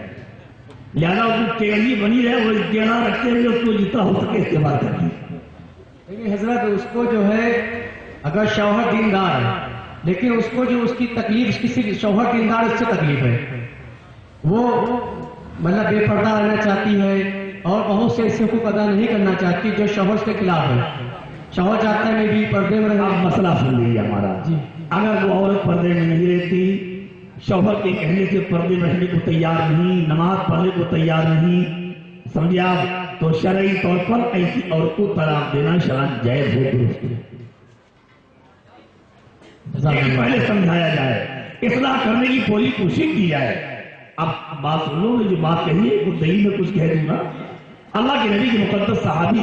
لہذا وہ ٹیڑھی بنی رہے وہ ٹیڑھا رکھتے ہوئے اس کو جتنا ہو سکے استعمال کرتی. لیکن حضرت اس کو جو ہے اگر شوہر دیندار ہے لیکن اس کو جو اس کی تکلیف کسی شوہر دیندار اس سے تکلیف ہے، وہ مطلب بے پردہ رہنا چاہتی ہے اور بہت سے ایسے حقوق ادا نہیں کرنا چاہتی جو شوہر کے خلاف ہے. شوہر چاہتا ہے میں بھی پردے میں رہنا. مسئلہ سن لیجیے ہمارا. جی، اگر وہ عورت پردے میں نہیں رہتی، شوہر کے کہنے سے پردے میں رہنے کو تیار نہیں، نماز پڑھنے کو تیار نہیں، سمجھے آپ، تو شرعی طور پر ایسی عورت کو طلاق دینا شرعاً جائز ہے، درست ہے. پہلے سمجھایا جائے، اصلاح کرنے کی پوری کوشش کی جائے. اب بات سن لو، جو بات کہی ہے وہ دلیل میں کچھ کہہ دوں گا. اللہ کے نبی کے مقدس صحابی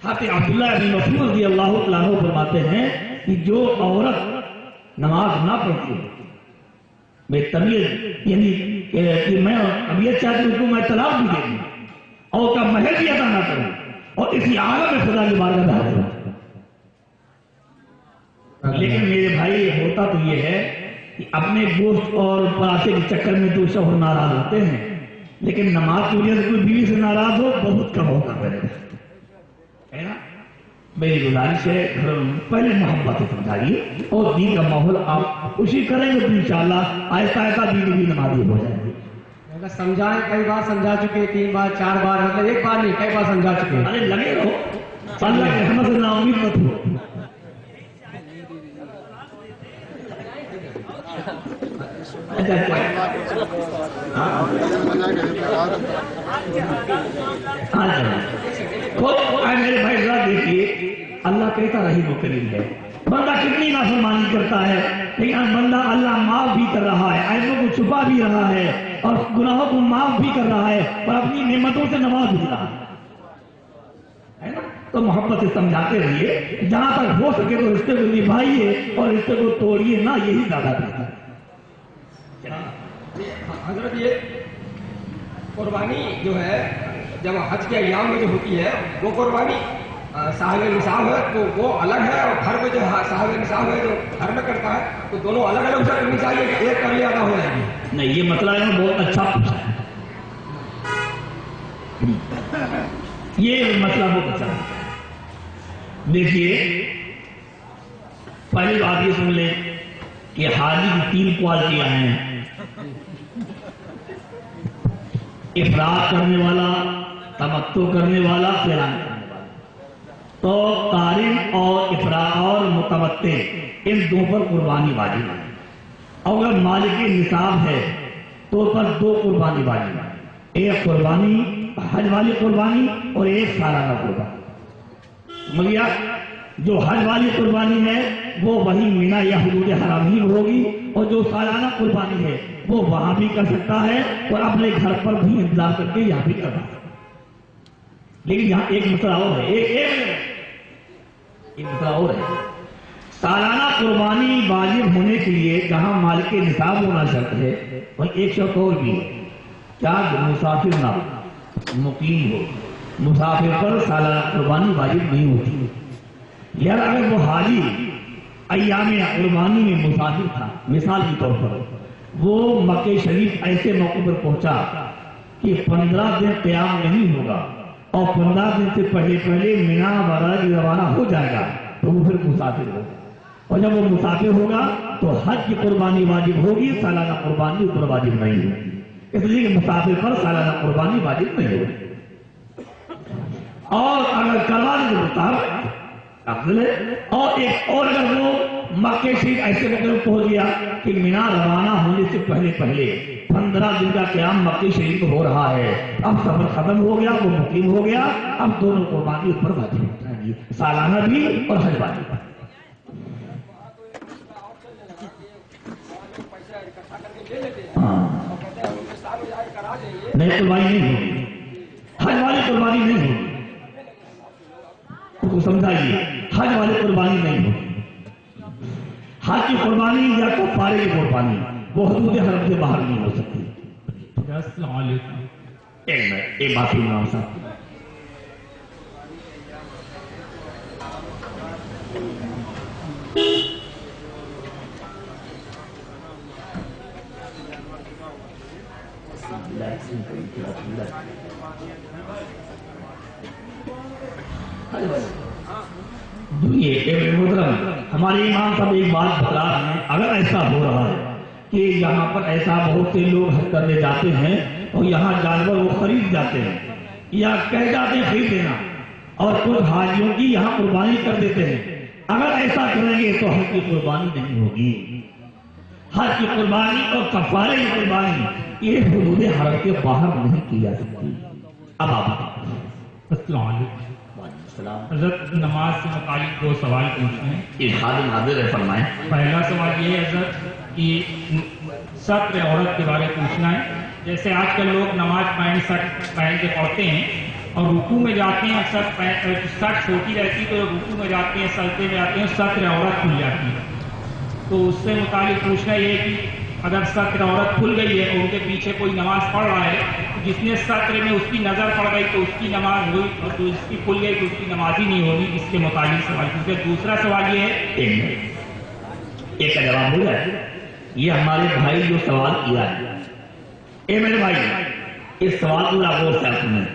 حضرت عبداللہ بن مسعود رضی اللہ تعالیٰ عنہ فرماتے ہیں کہ جو عورت نماز نہ پڑھتی میں طبیعت یعنی کہ میں طبیعت چاہتی ہوں کو میں طلاق بھی دے دوں اور کا مہر بھی ادا نہ کروں اور اسی عالم میں خدا کی بارگاہ میں حاضر ہوں. لیکن میرے بھائی ہوتا تو یہ ہے کہ اپنے گوشت اور پراٹھے کے چکر میں تو شوہر ناراض ہوتے ہیں لیکن نماز کی وجہ سے کوئی بیوی سے ناراض ہو بہت کم ہوگا میرے ہے نا. میری گزارش ہے گھروں میں پہلے محبت سے سمجھائیے اور دین کا ماحول آپ خوشی کریں گے تو انشاءاللہ آہستہ آہستہ دین بھی نمازی ہو جائے گی. اگر سمجھائیں کئی بار سمجھا چکے 3 بار 4 بار مطلب ایک بار نہیں کئی بار سمجھا چکے. ارے لگے رہو اللہ کے رحمت سے نا امید مت ہو. میرے بھائی ذرا دیکھیے اللہ کہتا رحیم و کریم ہے. بندہ کتنی نافرمانی کرتا ہے لیکن بندہ اللہ معاف بھی کر رہا ہے, عیبوں کو چھپا بھی رہا ہے اور گناہوں کو معاف بھی کر رہا ہے اور اپنی نعمتوں سے نواز بھی رہا ہے نا. تو محبت سے سمجھاتے رہیے, جہاں تک ہو سکے تو رشتے کو نبھائیے اور رشتے کو توڑیے نہ, یہی زیادہ بہتر ہے. حضرت یہ قربانی جو ہے جب حج کے ایام میں جو ہوتی ہے وہ قربانی صاحب نصاب ہے تو وہ الگ ہے, اور گھر میں جو صاحب نصاب ہے جو گھر میں کرتا ہے تو دونوں الگ الگ اسے کرنی چاہیے کہ ایک کر لیا ادا ہو جائے گی. نہیں, یہ مسئلہ ہے بہت اچھا پوچھا ہے. یہ مسئلہ بہت اچھا ہے. دیکھیے پہلی بات یہ سن لیں کہ حاجی کی 3 کوالٹیاں ہیں, افراد کرنے والا, تمتع کرنے والا, قران کرنے والا. تو قارن اور افراد اور متمتع ان دو پر قربانی واجب ہے. اور اگر مالک نصاب ہے تو پر 2 قربانی واجب ہے, ایک قربانی حج والی قربانی اور ایک سالانہ قربانی. ملیا جو حج والی قربانی ہے وہ وہی مینا یا حدود حرام ہی ہوگی, اور جو سالانہ قربانی ہے وہ وہاں بھی کر سکتا ہے اور اپنے گھر پر بھی انتظار کر کے یہاں بھی کر سکتا ہے. لیکن یہاں ایک مسئلہ اور ہے, ایک مسئلہ اور ہے. سالانہ قربانی واجب ہونے کے لیے جہاں مالک نصاب ہونا شرط ہے وہیں ایک شرط اور بھی ہے, کیا مسافر نہ ہو, مقیم ہو. مسافر پر سالانہ قربانی واجب نہیں ہوتی. یار اگر وہ حاجی ایام قربانی میں مسافر تھا, مثال کے طور پر وہ مکہ شریف ایسے موقع پر پہنچا کہ 15 دن قیام نہیں ہوگا اور 15 دن سے پہلے مینا برائے روانہ ہو جائے گا تو وہ پھر مسافر ہوگا, اور جب وہ مسافر ہوگا تو حج کی قربانی واجب ہوگی, سالانہ قربانی پر واجب نہیں ہوگی. اس لیے کہ مسافر پر سالانہ قربانی واجب نہیں ہوگی. اور اگر کروانے کے مطابق اور ایک اور اگر وہ مکہ شریف ایسے موقع پر پہنچ گیا کہ مینا روانہ ہونے سے پہلے 15 دن کا قیام مکہ شریف ہو رہا ہے, اب سفر ختم ہو گیا, وہ مقیم ہو گیا, اب دونوں قربانی اس پر واجب ہو جائے گی, سالانہ بھی اور حج واجب. نہیں قربانی نہیں ہوگی, حج والی قربانی نہیں ہوگی. کو سمجھائیے, حج والی قربانی نہیں ہوگی. حج کی قربانی یا کفارے کی قربانی وہ حدود حرم سے باہر نہیں ہو سکتی. السلام علیکم. ایک بات امام صاحب, ہمارے امام صاحب ایک بات بتا رہے ہیں, اگر ایسا ہو رہا ہے کہ یہاں پر ایسا بہت سے لوگ حج کرنے جاتے ہیں اور یہاں جانور وہ خرید جاتے ہیں یا کہہ جاتے ہیں خرید دینا, اور کچھ حاجیوں کی یہاں قربانی کر دیتے ہیں, اگر ایسا کریں گے تو حج کی قربانی نہیں ہوگی. حج کی قربانی اور کفارے کی قربانی یہ حدود حرم کے باہر نہیں کی جا سکتی. اب آپ السلام علیکم. حضرت نماز سے متعلق 2 سوال پوچھنے ہیں. ارشاد حاضر ہے, فرمائیں. پہلا سوال یہ ہے حضرت کہ سطر عورت کے بارے پوچھنا ہے. جیسے آج کل لوگ نماز سٹ پہن کے پڑھتے ہیں اور رکوع میں جاتے ہیں, سٹ چھوٹی رہتی تو رکوع میں جاتے ہیں, سجدے میں آتے ہیں, سطر عورت کھل جاتی ہے. تو اس سے متعلق پوچھنا یہ ہے کہ اگر سطر عورت کھل گئی ہے اور ان کے پیچھے کوئی نماز پڑھ رہا ہے, جس نے سطر میں اس کی نظر پڑ گئی تو اس کی نماز ہوئی, اور جو اس کی کھل گئی تو اس کی نماز ہی نہیں ہوگی. اس کے متعلق سوال پوچھے. دوسرا سوال یہ ہے, ایک کا جواب ہو جائے. یہ ہمارے بھائی جو سوال کیا ہے, اے میرے بھائی اس سوال کو غور سے سنیں.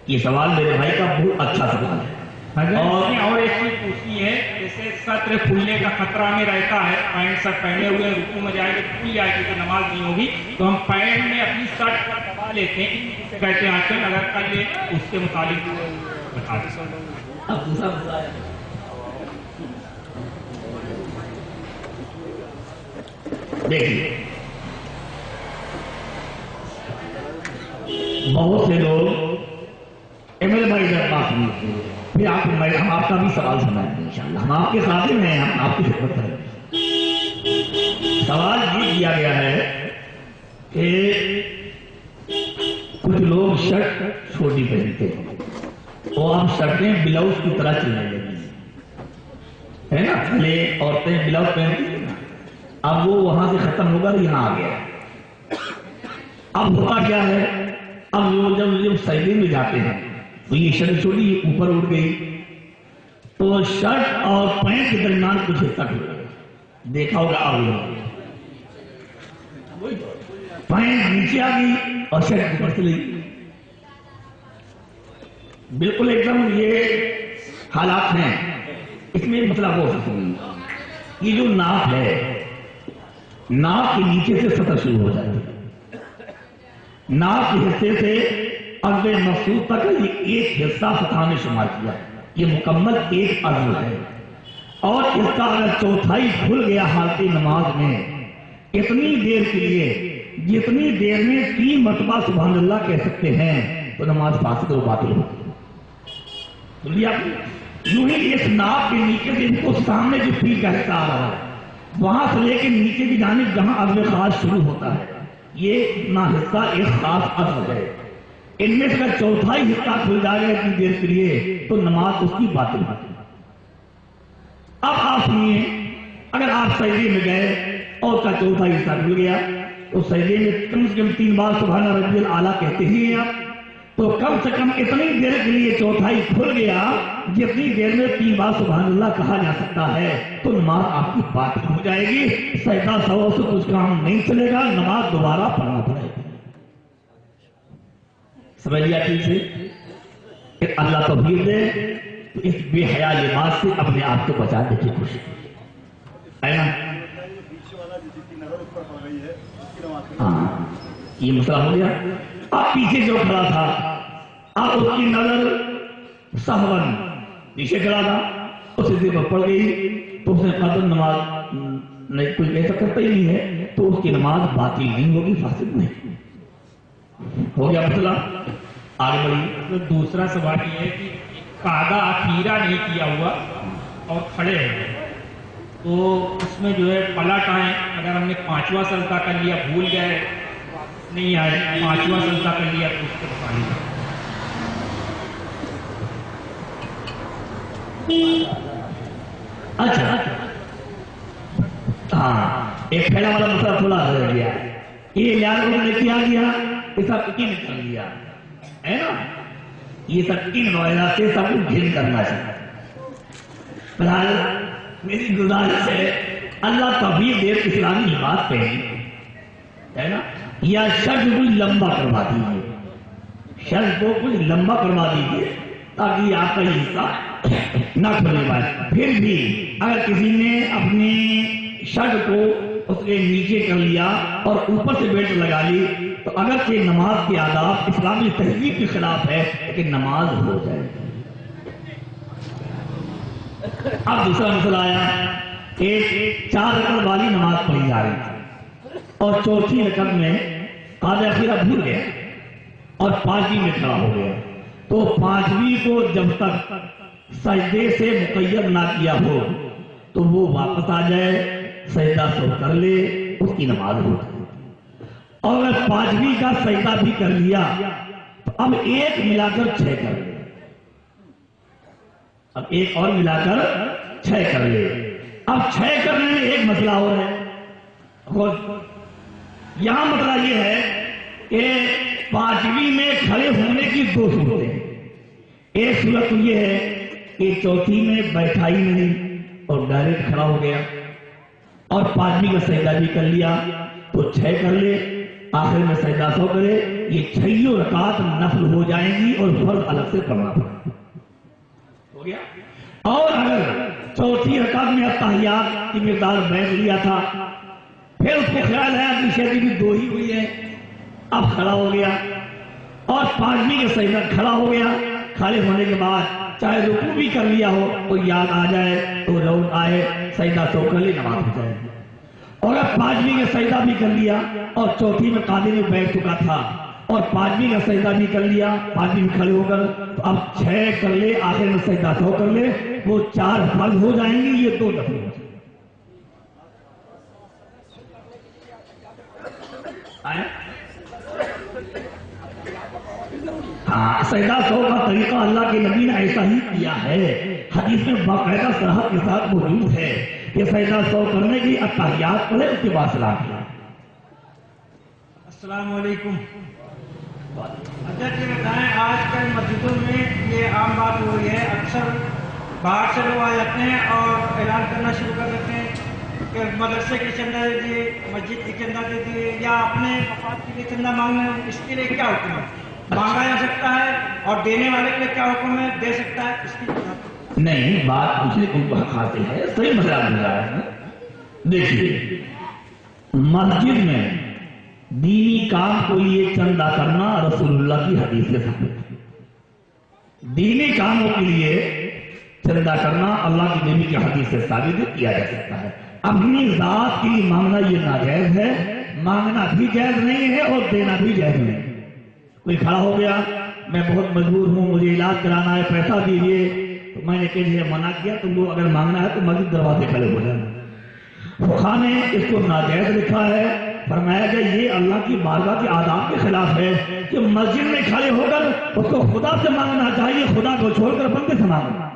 یہ سوال میرے بھائی کا بہت اچھا سوال ہے. اور ایک چیز پوچھنی ہے، جیسے سطر کھلنے کا خطرہ میں رہتا ہے، پینٹ شرٹ پہنے ہوئے رکوع میں جائے گے کھل جائے گی تو نماز نہیں ہوگی، تو ہم پینٹ میں اپنی شرٹ پر دبا لیتے ہیں، اسے کہتے ہیں آج کل. اگر کل یہ اس کے متعلق بتا دیں. اب دوسرا مسئلہ ہے، دیکھیے بہت سے لوگ میرے بھائی بات سنیے، پھر ہم آپ کا بھی سوال سنائیں گے انشاءاللہ. ہم آپ کے ساتھ ہیں، ہم آپ کی خدمت کریں گے. سوال یہ کیا گیا ہے کہ کچھ لوگ شرٹ چھوٹی پہنتے ہیں اور اب شرٹیں بلاؤز کی طرح چلنے لگی ہے نا. پہلے عورتیں بلاؤز پہنتی ہیں نا، اب وہ وہاں سے ختم ہوگا یہاں آ گیا. اب ہوتا کیا ہے، اب وہ جب سجدے میں جاتے ہیں تو یہ شرٹ چھوٹی اوپر اٹھ گئی تو شرٹ اور پینٹ کے درمیان کچھ حصہ ٹوٹ گیا. دیکھا ہوگا اب پینٹ نیچے آ گئی اور شرٹ اوپر چلی گئی. بالکل ایک دم یہ حالات ہیں. اس میں مطلب ہو سکتا ہے یہ جو ناک ہے، ناک کے نیچے سے سطح شروع ہو جاتی ہے. ناک کے حصے سے عرض مقصود تک یہ ایک حصہ فتح میں شمار کیا. یہ مکمل ایک عرض ہے اور اس کا اگر چوتھائی کھل گیا حالت نماز میں اتنی دیر کے لیے جتنی دیر میں 3 مرتبہ سبحان اللہ کہہ سکتے ہیں تو نماز فاسد و باطل ہوتی ہے. یوں ہی اس ناک کے نیچے سے ان کو سامنے جو پیٹ کا حصہ آ رہا ہے وہاں سے لے کے نیچے کی جانب جہاں عرض خاص شروع ہوتا ہے یہ اتنا حصہ ایک خاص عرض ہے. ان میں سے چوتھائی حصہ کھل جائے گا اتنی دیر کے لیے تو نماز اس کی باطل ہوتی ہے. اب آپ سنیے، اگر آپ سجدے میں گئے اور کا چوتھائی حصہ کھل گیا تو سجدے میں کم سے کم 3 بار سبحان ربی الاعلیٰ کہتے ہیں آپ، تو کم سے کم اتنی دیر کے لیے چوتھائی کھل گیا جتنی دیر میں 3 بار سبحان اللہ کہا جا سکتا ہے تو نماز آپ کی باطل ہو جائے گی. سجدہ سہو سے کچھ کام نہیں چلے گا، نماز دوبارہ پڑھنا پڑے گی. سمجھ لیا ٹھیک سے؟ کہ اللہ توفیق دے تو اس بے حیا لباس سے اپنے آپ کو بچانے کی کوشش ہے نا. ہاں یہ مسئلہ ہو گیا. اب پیچھے جو کھڑا تھا اب اس کی نظر سہون پیچھے کھڑا تھا اسے دل پر پڑ گئی تو اس نے قدر نماز نہیں کوئی ایسا کرتا ہی نہیں ہے تو اس کی نماز باطل نہیں ہوگی، فاسد نہیں. ہو گیا مسئلہ. آگے بڑھیے. دوسرا سوال یہ ہے کہ قاعدہ اخیرہ نہیں کیا ہوا اور کھڑے ہیں تو اس میں جو ہے پلٹ آئیں، اگر ہم نے 5واں سجدہ کر لیا بھول گئے نہیں آئے 5واں سجدہ کر لیا تو اس کے متعلق. اچھا ہاں ایک پہلا والا مسئلہ تھوڑا رہ گیا. یہ لحاظ انہوں نے کیا گیا یہ سب ان کر لیا ہے نا. یہ سب ان وغیرہ سے سب کو گھن کرنا چاہیے. فی الحال میری گزارش ہے اللہ توفیق دے اسلامی لباس پہنی ہے نا، یا شرط کو لمبا کروا دیجیے، شرط کو کچھ لمبا کروا دیجیے تاکہ آپ کا یہ حصہ نہ کھلنے پائے. پھر بھی اگر کسی نے اپنی شرٹ کو اس کے نیچے کر لیا اور اوپر سے بیلٹ لگا لی تو اگرچہ نماز کے آداب اسلامی تہذیب کے خلاف ہے لیکن نماز ہو جائے. اب دوسرا مسئلہ آیا، ایک 4 رکعت والی نماز پڑھی جا رہی تھی اور چوتھی رکعت میں قاعدہ اخیرہ بھول گیا اور 5ویں میں کھڑا ہو گیا تو 5ویں کو جب تک سجدے سے مقید نہ کیا ہو تو وہ واپس آ جائے، سجدہ سو کر لے، اس کی نماز ہو جائے. اور اگر 5ویں کا سجدہ بھی کر لیا تو اب ایک ملا کر 6 کر لے، اب ایک اور ملا کر 6 کر لے. اب 6 کرنے میں ایک مسئلہ اور ہے. یہاں مسئلہ یہ ہے کہ 5ویں میں کھڑے ہونے کی 2 صورتیں. ایک صورت یہ ہے کہ چوتھی میں بیٹھا ہی نہیں اور ڈائریکٹ کھڑا ہو گیا اور 5ویں کا سجدہ بھی کر لیا تو 6 کر لے، آخر میں سجدہ سو کرے یہ 6 رکعت نفل ہو جائیں گی اور فرض الگ سے پڑھنا پڑے ہو گیا. اور اگر چوتھی رکعت میں اتحیات کی مقدار بیٹھ لیا تھا، پھر اس کو خیال ہے اپنی شادی بھی 2 ہی ہوئی ہے، اب کھڑا ہو گیا اور 5ویں کے سجدہ کھڑا ہو گیا، کھڑے ہونے کے بعد چاہے رکوع بھی کر لیا ہو تو یاد آ جائے تو لوٹ آئے سجدہ تو کر لی، نماز ہو جائے. اور اب 5ویں کا سجدہ بھی کر لیا اور چوتھی میں قاضی میں بیٹھ چکا تھا اور 5ویں کا سجدہ بھی کر لیا، 5ویں میں کھڑے ہو کر تو اب 6 کر لے، آخر میں سجدہ 100 کر لے، وہ 4 فرض ہو جائیں گے، یہ 2 نفل ہو جائیں گے. ہاں، سجدہ 100 کا طریقہ اللہ کے نبی نے ایسا ہی کیا ہے، حدیث میں باقاعدہ صراحت کے ساتھ موجود ہے کہ سجدہ 100 کرنے کی اتحیات پڑھے، اس کے بعد سلام کیا. السلام علیکم. حضرت یہ بتائیں، آج کل مسجدوں میں یہ عام بات ہو رہی ہے، اکثر باہر سے لوگ آ جاتے ہیں اور اعلان کرنا شروع کر دیتے ہیں کہ مدرسے کی چندہ دے دیے، مسجد کی چندہ دے دیے، یا اپنے مفاد کے لیے چندہ مانگنا ہے. اس کے لیے کیا حکم ہے؟ مانگا جا سکتا ہے اور دینے والے کے لیے کیا حکم ہے؟ دے سکتا ہے؟ اس کی نہیں، بات پوچھنے کو حق حاصل ہے، صحیح مسئلہ مل رہا ہے. دیکھیے، مسجد میں دینی کام کو لیے چندہ کرنا رسول اللہ کی حدیث سے ثابت ہے. دینی کاموں کے لیے چندہ کرنا اللہ کی نبی کی حدیث سے ثابت کیا جا سکتا ہے. اپنی ذات کے لیے مانگنا یہ ناجائز ہے، مانگنا بھی جائز نہیں ہے اور دینا بھی جائز نہیں ہے. کوئی کھڑا ہو گیا، میں بہت مجبور ہوں، مجھے علاج کرانا ہے، پیسہ دیجیے، تو میں نے کہا منع کیا، تم کو اگر مانگنا ہے تو مسجد دروازے کھڑے ہو جانا. فقہا نے اس کو ناجائز لکھا ہے، فرمایا کہ یہ اللہ کی بارگاہ کے آداب کے خلاف ہے کہ مسجد میں کھڑے ہو کر اس کو خدا سے مانگنا چاہیے، خدا کو چھوڑ کر بندے سے مانگنا.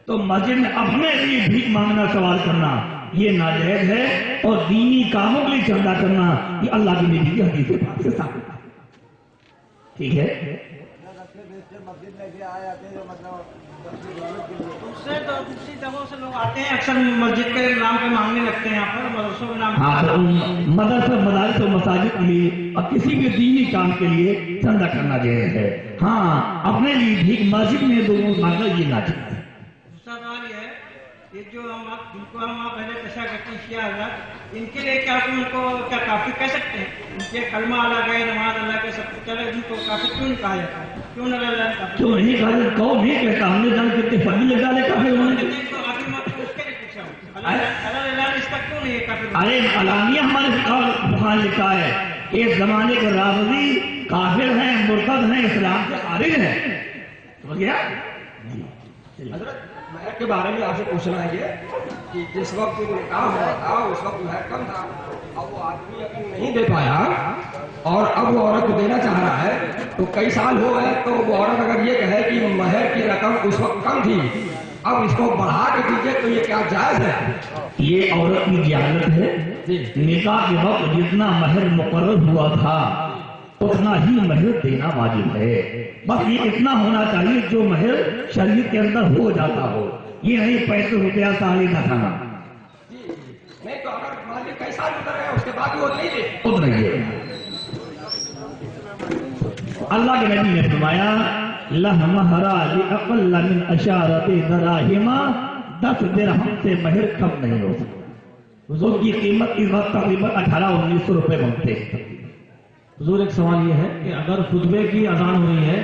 تو مسجد میں اپنے لیے بھیک مانگنا، سوال کرنا یہ ناجائز ہے، اور دینی کاموں کے لیے چندہ کرنا یہ اللہ کی نبی کی حدیث پاک سے ثابت ہے. ٹھیک ہے. دوسری جگہوں سے لوگ آتے ہیں، اکثر مسجد کے نام پہ مانگنے لگتے ہیں، یہاں پر مدرسوں کے نام. ہاں، تو مدرسہ، مدارس اور مساجد کے لیے اور کسی بھی دینی کام کے لیے چندہ کرنا جائز ہے. ہاں، اپنے لیے بھی مسجد میں دونوں مانگنا یہ ناجائز ہے. دوسرا سوال یہ ہے، یہ جو جن کو ہم پہلے پیشہ کرتے ہیں شیعہ حضرات، ان کے لیے کیا ان کو کیا کافر کہہ سکتے ہیں؟ ان کے کلمہ الگ ہے، نماز الگ ہے، سب کچھ الگ ہے، ان کو کافر کیوں نہیں کہا جاتا ہے؟ کیوں نہ کافر؟ کیوں نہیں کہا جاتا؟ کون نہیں کہتا؟ ہم نے جان کتنے فضل لگ ڈالے کافر ہونے کے. ارے علانیہ ہمارے بخار لکھا ہے کہ اس زمانے کے رافضی کافر ہیں، مرتد ہیں، اسلام سے خارج ہیں. سمجھ گیا؟ حضرت مہر کے بارے میں آپ سے پوچھنا ہے یہ کہ جس وقت نکاح ہوا تھا اس وقت مہر کم تھا، اب وہ آدمی اگر نہیں دے پایا اور اب وہ عورت کو دینا چاہ رہا ہے تو کئی سال ہو گئے، تو وہ عورت اگر یہ کہے کہ مہر کی رقم اس وقت کم تھی، اب اس کو بڑھا کے دیجیے، تو یہ کیا جائز ہے؟ یہ عورت کی جہالت ہے. نکاح کے وقت جتنا مہر مقرر ہوا تھا اتنا ہی مہر دینا واجب ہے. بس یہ اتنا ہونا چاہیے جو مہر شریعت کے اندر ہو جاتا ہو، یہ نہیں 35 روپیہ سالی نہ کھانا. نہیں تو اگر مالک کئی سال گزر گئے اس کے بعد وہ نہیں دے اتنا ہی. اللہ کے نبی نے فرمایا لہ مہرا لأقل من اشارت دراہما، 10 درہم سے مہر کم نہیں ہو سکتا. حضور کی قیمت اس وقت تقریباً 1800-1900 روپے بنتے ہیں. حضور ایک سوال یہ ہے کہ اگر خطبے کی اذان ہو رہی ہے،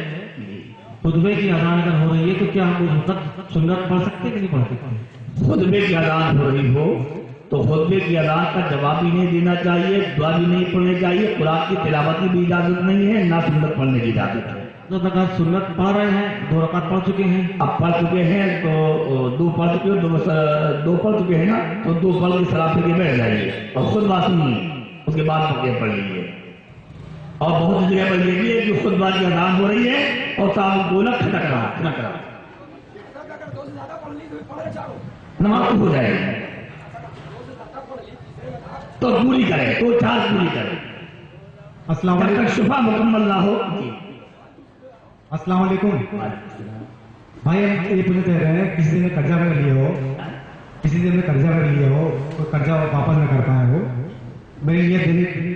خطبے کی اذان اگر ہو رہی ہے تو کیا ہم وقت سنت پڑھ سکتے کہ نہیں پڑھ سکتے؟ خطبے کی اذان ہو رہی ہو تو خطبے کی اذان کا جواب بھی نہیں دینا چاہیے، دعا بھی نہیں پڑھنی چاہیے، قرآن کی تلاوت کی بھی اجازت نہیں ہے، نہ سنت پڑھنے کی اجازت ہے. تو اگر سنت پڑھ رہے ہیں، 2 رکعت پڑھ چکے ہیں، اب پڑھ چکے ہیں تو 2 پڑھ چکے ہو، 2 پڑھ چکے ہیں نا، تو 2 پڑھ کے سلام پھر کے بیٹھ جائیے اور خطبہ سنیے، اس کے بعد پکے پڑھ لیجیے. اور بہت جگہ پر یہ بھی ہے کہ خطبہ کی اذان ہو رہی ہے اور صاحب گولک کھٹک رہا نماز ہو جائے گی تو پوری کرے، تو 4 پوری کرے. السلام جب علیکم. تک شفا مکمل نہ ہو. السلام علیکم بھائی، ہم یہ پوچھنا چاہ رہے ہیں کسی نے قرضہ وغیرہ لیا ہو، کسی نے قرضہ وغیرہ لیا ہو، کوئی قرضہ واپس نہ کر پائے ہو، میری نیت دینی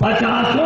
50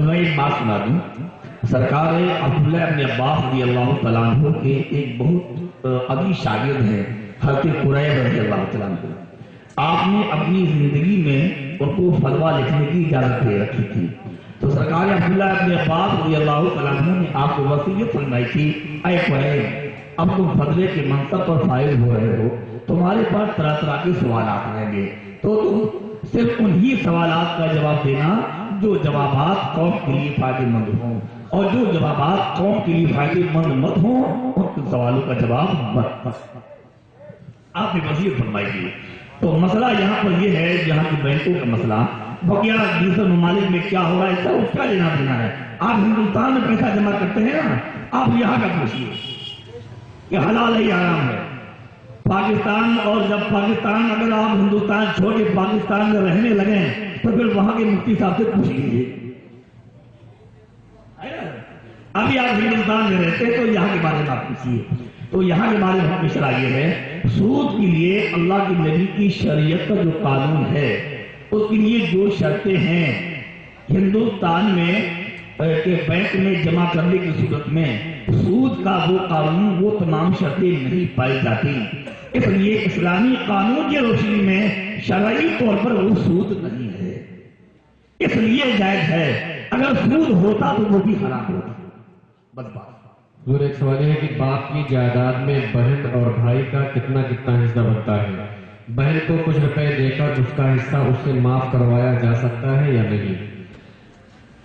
میں ایک بات سنا دوں. سرکار عبداللہ ابن عباس رضی اللہ تعالیٰ عنہ کے ایک بہت عزیز شاگرد ہیں حضرت قریب رضی اللہ تعالیٰ عنہ. آپ نے اپنی زندگی میں ان کو فتویٰ لکھنے کی اجازت دے رکھی تھی. تو سرکار عبداللہ ابن عباس رضی اللہ تعالیٰ عنہ نے آپ کو وصیت فرمائی تھی، اے قریب اب تم فتوے کے منصب پر فائز ہو رہے ہو، تمہارے پاس طرح طرح کے سوالات رہیں گے، تو تم صرف انہی سوالات کا جواب دینا جو جوابات قوم کے لیے فائدہ مند ہوں، اور جو جوابات قوم کے لیے فائدہ مند مت ہوں ان سوالوں کا جواب مت. آپ نے وصیت فرمائی تھی. تو مسئلہ یہاں پر یہ ہے جہاں کی بینکوں کا مسئلہ بقیہ دوسرے ممالک میں کیا ہو رہا ہے اس کا لینا دینا ہے. آپ ہندوستان میں پیسہ جمع کرتے ہیں نا، آپ یہاں کا پوچھیے کہ حلال ہے یا حرام ہے. پاکستان، اور جب پاکستان اگر آپ ہندوستان چھوڑ کے پاکستان میں رہنے لگے تو پھر وہاں کے مفتی صاحب سے پوچھ لیجیے. ابھی آپ ہندوستان میں رہتے تو یہاں کے بارے میں آپ پوچھیے. تو یہاں کے بارے میں ہم شرح یہ ہے، سود کے لیے اللہ کے نبی کی شریعت کا جو قانون ہے اس کے لیے جو شرطیں ہیں ہندوستان میں کہ بینک میں جمع کرنے کی صورت میں سود کا وہ قانون وہ تمام شرطیں نہیں پائی جاتی. اس لیے اسلامی قانون کی روشنی میں شرعی طور پر وہ سود نہیں ہے، اس لیے جائز ہے. اگر سود ہوتا تو وہ بھی حرام ہوتا. بس بات. حضور ایک سوال یہ ہے کہ باپ کی جائیداد میں بہن اور بھائی کا کتنا حصہ بنتا ہے؟ بہن کو کچھ روپے دے کر اس کا حصہ اس سے معاف کروایا جا سکتا ہے یا نہیں؟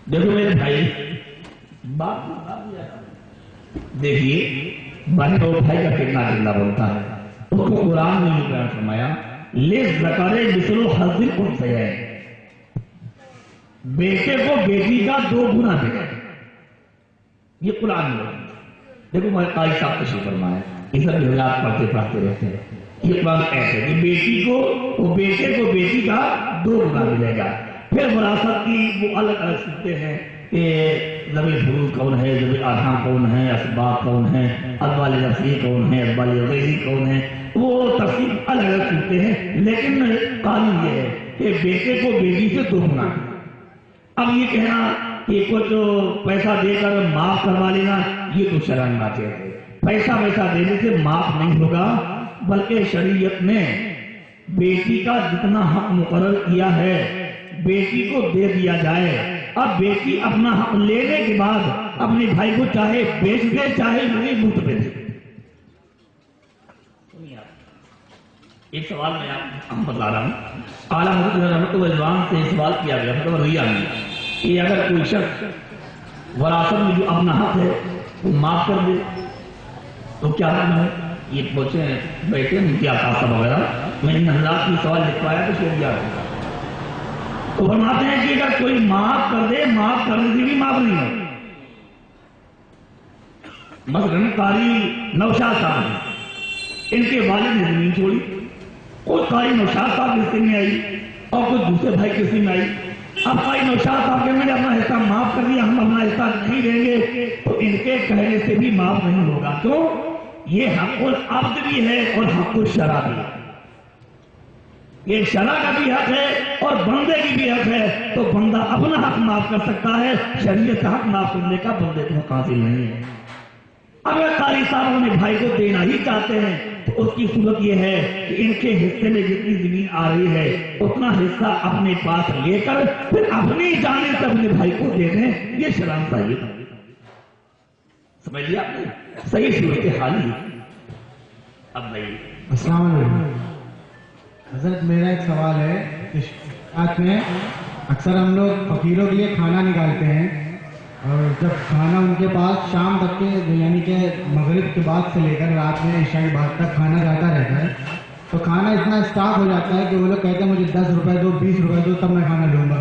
دیکھو میرے بھائی، دیکھیے بہن اور بھائی کا کتنا بنتا ہے. اس کو قرآن نے بیان فرمایا للذکر مثل حظ الانثیین، بیٹے کو بیٹی کا 2 گنا دے گا. یہ قرآن میں دیکھو میں قاری صاحب تشریف فرمایا، یہ سب حضرات پڑھتے رہتے ہیں. یہ قرآن ایسے کہ بیٹی کو وہ بیٹے کو بیٹی کا 2 گنا ملے گا. پھر وراثت کی وہ الگ الگ سکتے ہیں کہ ذوی الفروض کون ہے، ذوی الارحام کون ہے، اسباط کون ہے، ادوال نفسی کون ہے، ادوال غیری کون ہے، وہ تفصیل الگ الگ سکتے ہیں. لیکن قانون یہ ہے کہ بیٹے کو بیٹی سے 2 گنا. اب یہ کہنا کہ کچھ پیسہ دے کر معاف کروا لینا یہ تو شرعی بات ہے. پیسہ دینے سے معاف نہیں ہوگا، بلکہ شریعت نے بیٹی کا جتنا حق مقرر کیا ہے بیٹی کو دے دیا جائے. اب بیٹی اپنا حق لینے کے بعد اپنے بھائی کو چاہے بیچ دے چاہے نہیں مفت دے دے. ایک سوال میں آپ بتا رہا ہوں، اعلیٰ حضرت رحمت اللہ سے سوال کیا گیا فتویٰ رضیہ میں کہ اگر کوئی شخص وراثت میں جو اپنا حق ہے وہ معاف کر دے تو کیا کرنا ہے. یہ پوچھے بیٹھے مفتی آقا صاحب وغیرہ، میں ان حضرات کی سوال لکھوایا تو شیئر کیا تو فرماتے ہیں کہ اگر کوئی معاف کر دے معاف کرنے سے بھی معاف نہیں ہو. مثلاً قاری نوشاد صاحب ہیں، ان کے والد نے زمین چھوڑی، کچھ قاری نوشاد صاحب حصے میں آئی اور کچھ دوسرے بھائی حصے میں آئی. اب قاری نوشاد صاحب نے اپنا حصہ معاف کر دیا، ہم اپنا حصہ نہیں دیں گے تو ان کے کہنے سے بھی معاف نہیں ہوگا. کیوں؟ یہ حق العبد بھی ہے اور حق الشرع بھی ہے. یہ شرع کا بھی حق ہے اور بندے کی بھی حق ہے. تو بندہ اپنا حق معاف کر سکتا ہے، شریعت کا حق معاف کرنے کا بندے کو حاصل نہیں ہے. اگر قاری صاحب اپنے بھائی کو دینا ہی چاہتے ہیں تو اس کی صورت یہ ہے کہ ان کے حصے میں جتنی زمین آ رہی ہے اتنا حصہ اپنے پاس لے کر پھر اپنی جانب سے اپنے بھائی کو دے دیں. یہ شرم صحیح ہے. سمجھ لیا آپ نے؟ صحیح صورت حال ہی. اب نہیں. السلام علیکم حضرت، میرا ایک سوال ہے کہ آج میں اکثر ہم لوگ فقیروں کے لیے کھانا نکالتے ہیں اور جب کھانا ان کے پاس شام تک کے یعنی کہ مغرب کے بعد سے لے کر رات میں عشاء کے بعد تک کھانا جاتا رہتا ہے تو کھانا اتنا اسٹاک ہو جاتا ہے کہ وہ لوگ کہتے ہیں مجھے 10 روپے دو 20 روپے دو تب میں کھانا لوں گا.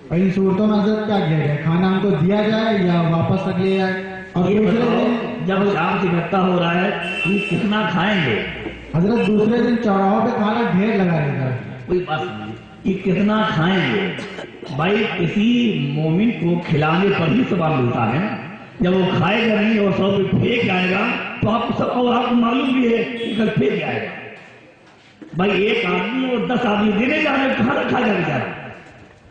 اور ان صورتوں میں حضرت کیا کیا جائے؟ کھانا ہم کو دیا جائے یا واپس رکھ لیا جائے؟ اور جب شام سے اکٹھا ہو رہا ہے کہ کتنا کھائیں گے؟ حضرت دوسرے دن چوراہوں پہ کھانا ڈھیر لگا رہتا ہے. کوئی بات نہیں کہ کتنا کھائیں گے. بھائی کسی مومن کو کھلانے پر ہی ثواب ملتا ہے. جب وہ کھائے گا نہیں اور 100 روپے پھینک آئے گا تو آپ سب کو آپ کو معلوم بھی ہے کہ کل پھینک آئے گا. بھائی ایک آدمی اور 10 آدمی دینے جا رہے ہیں، کہاں رکھا جائے گا؟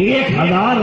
1000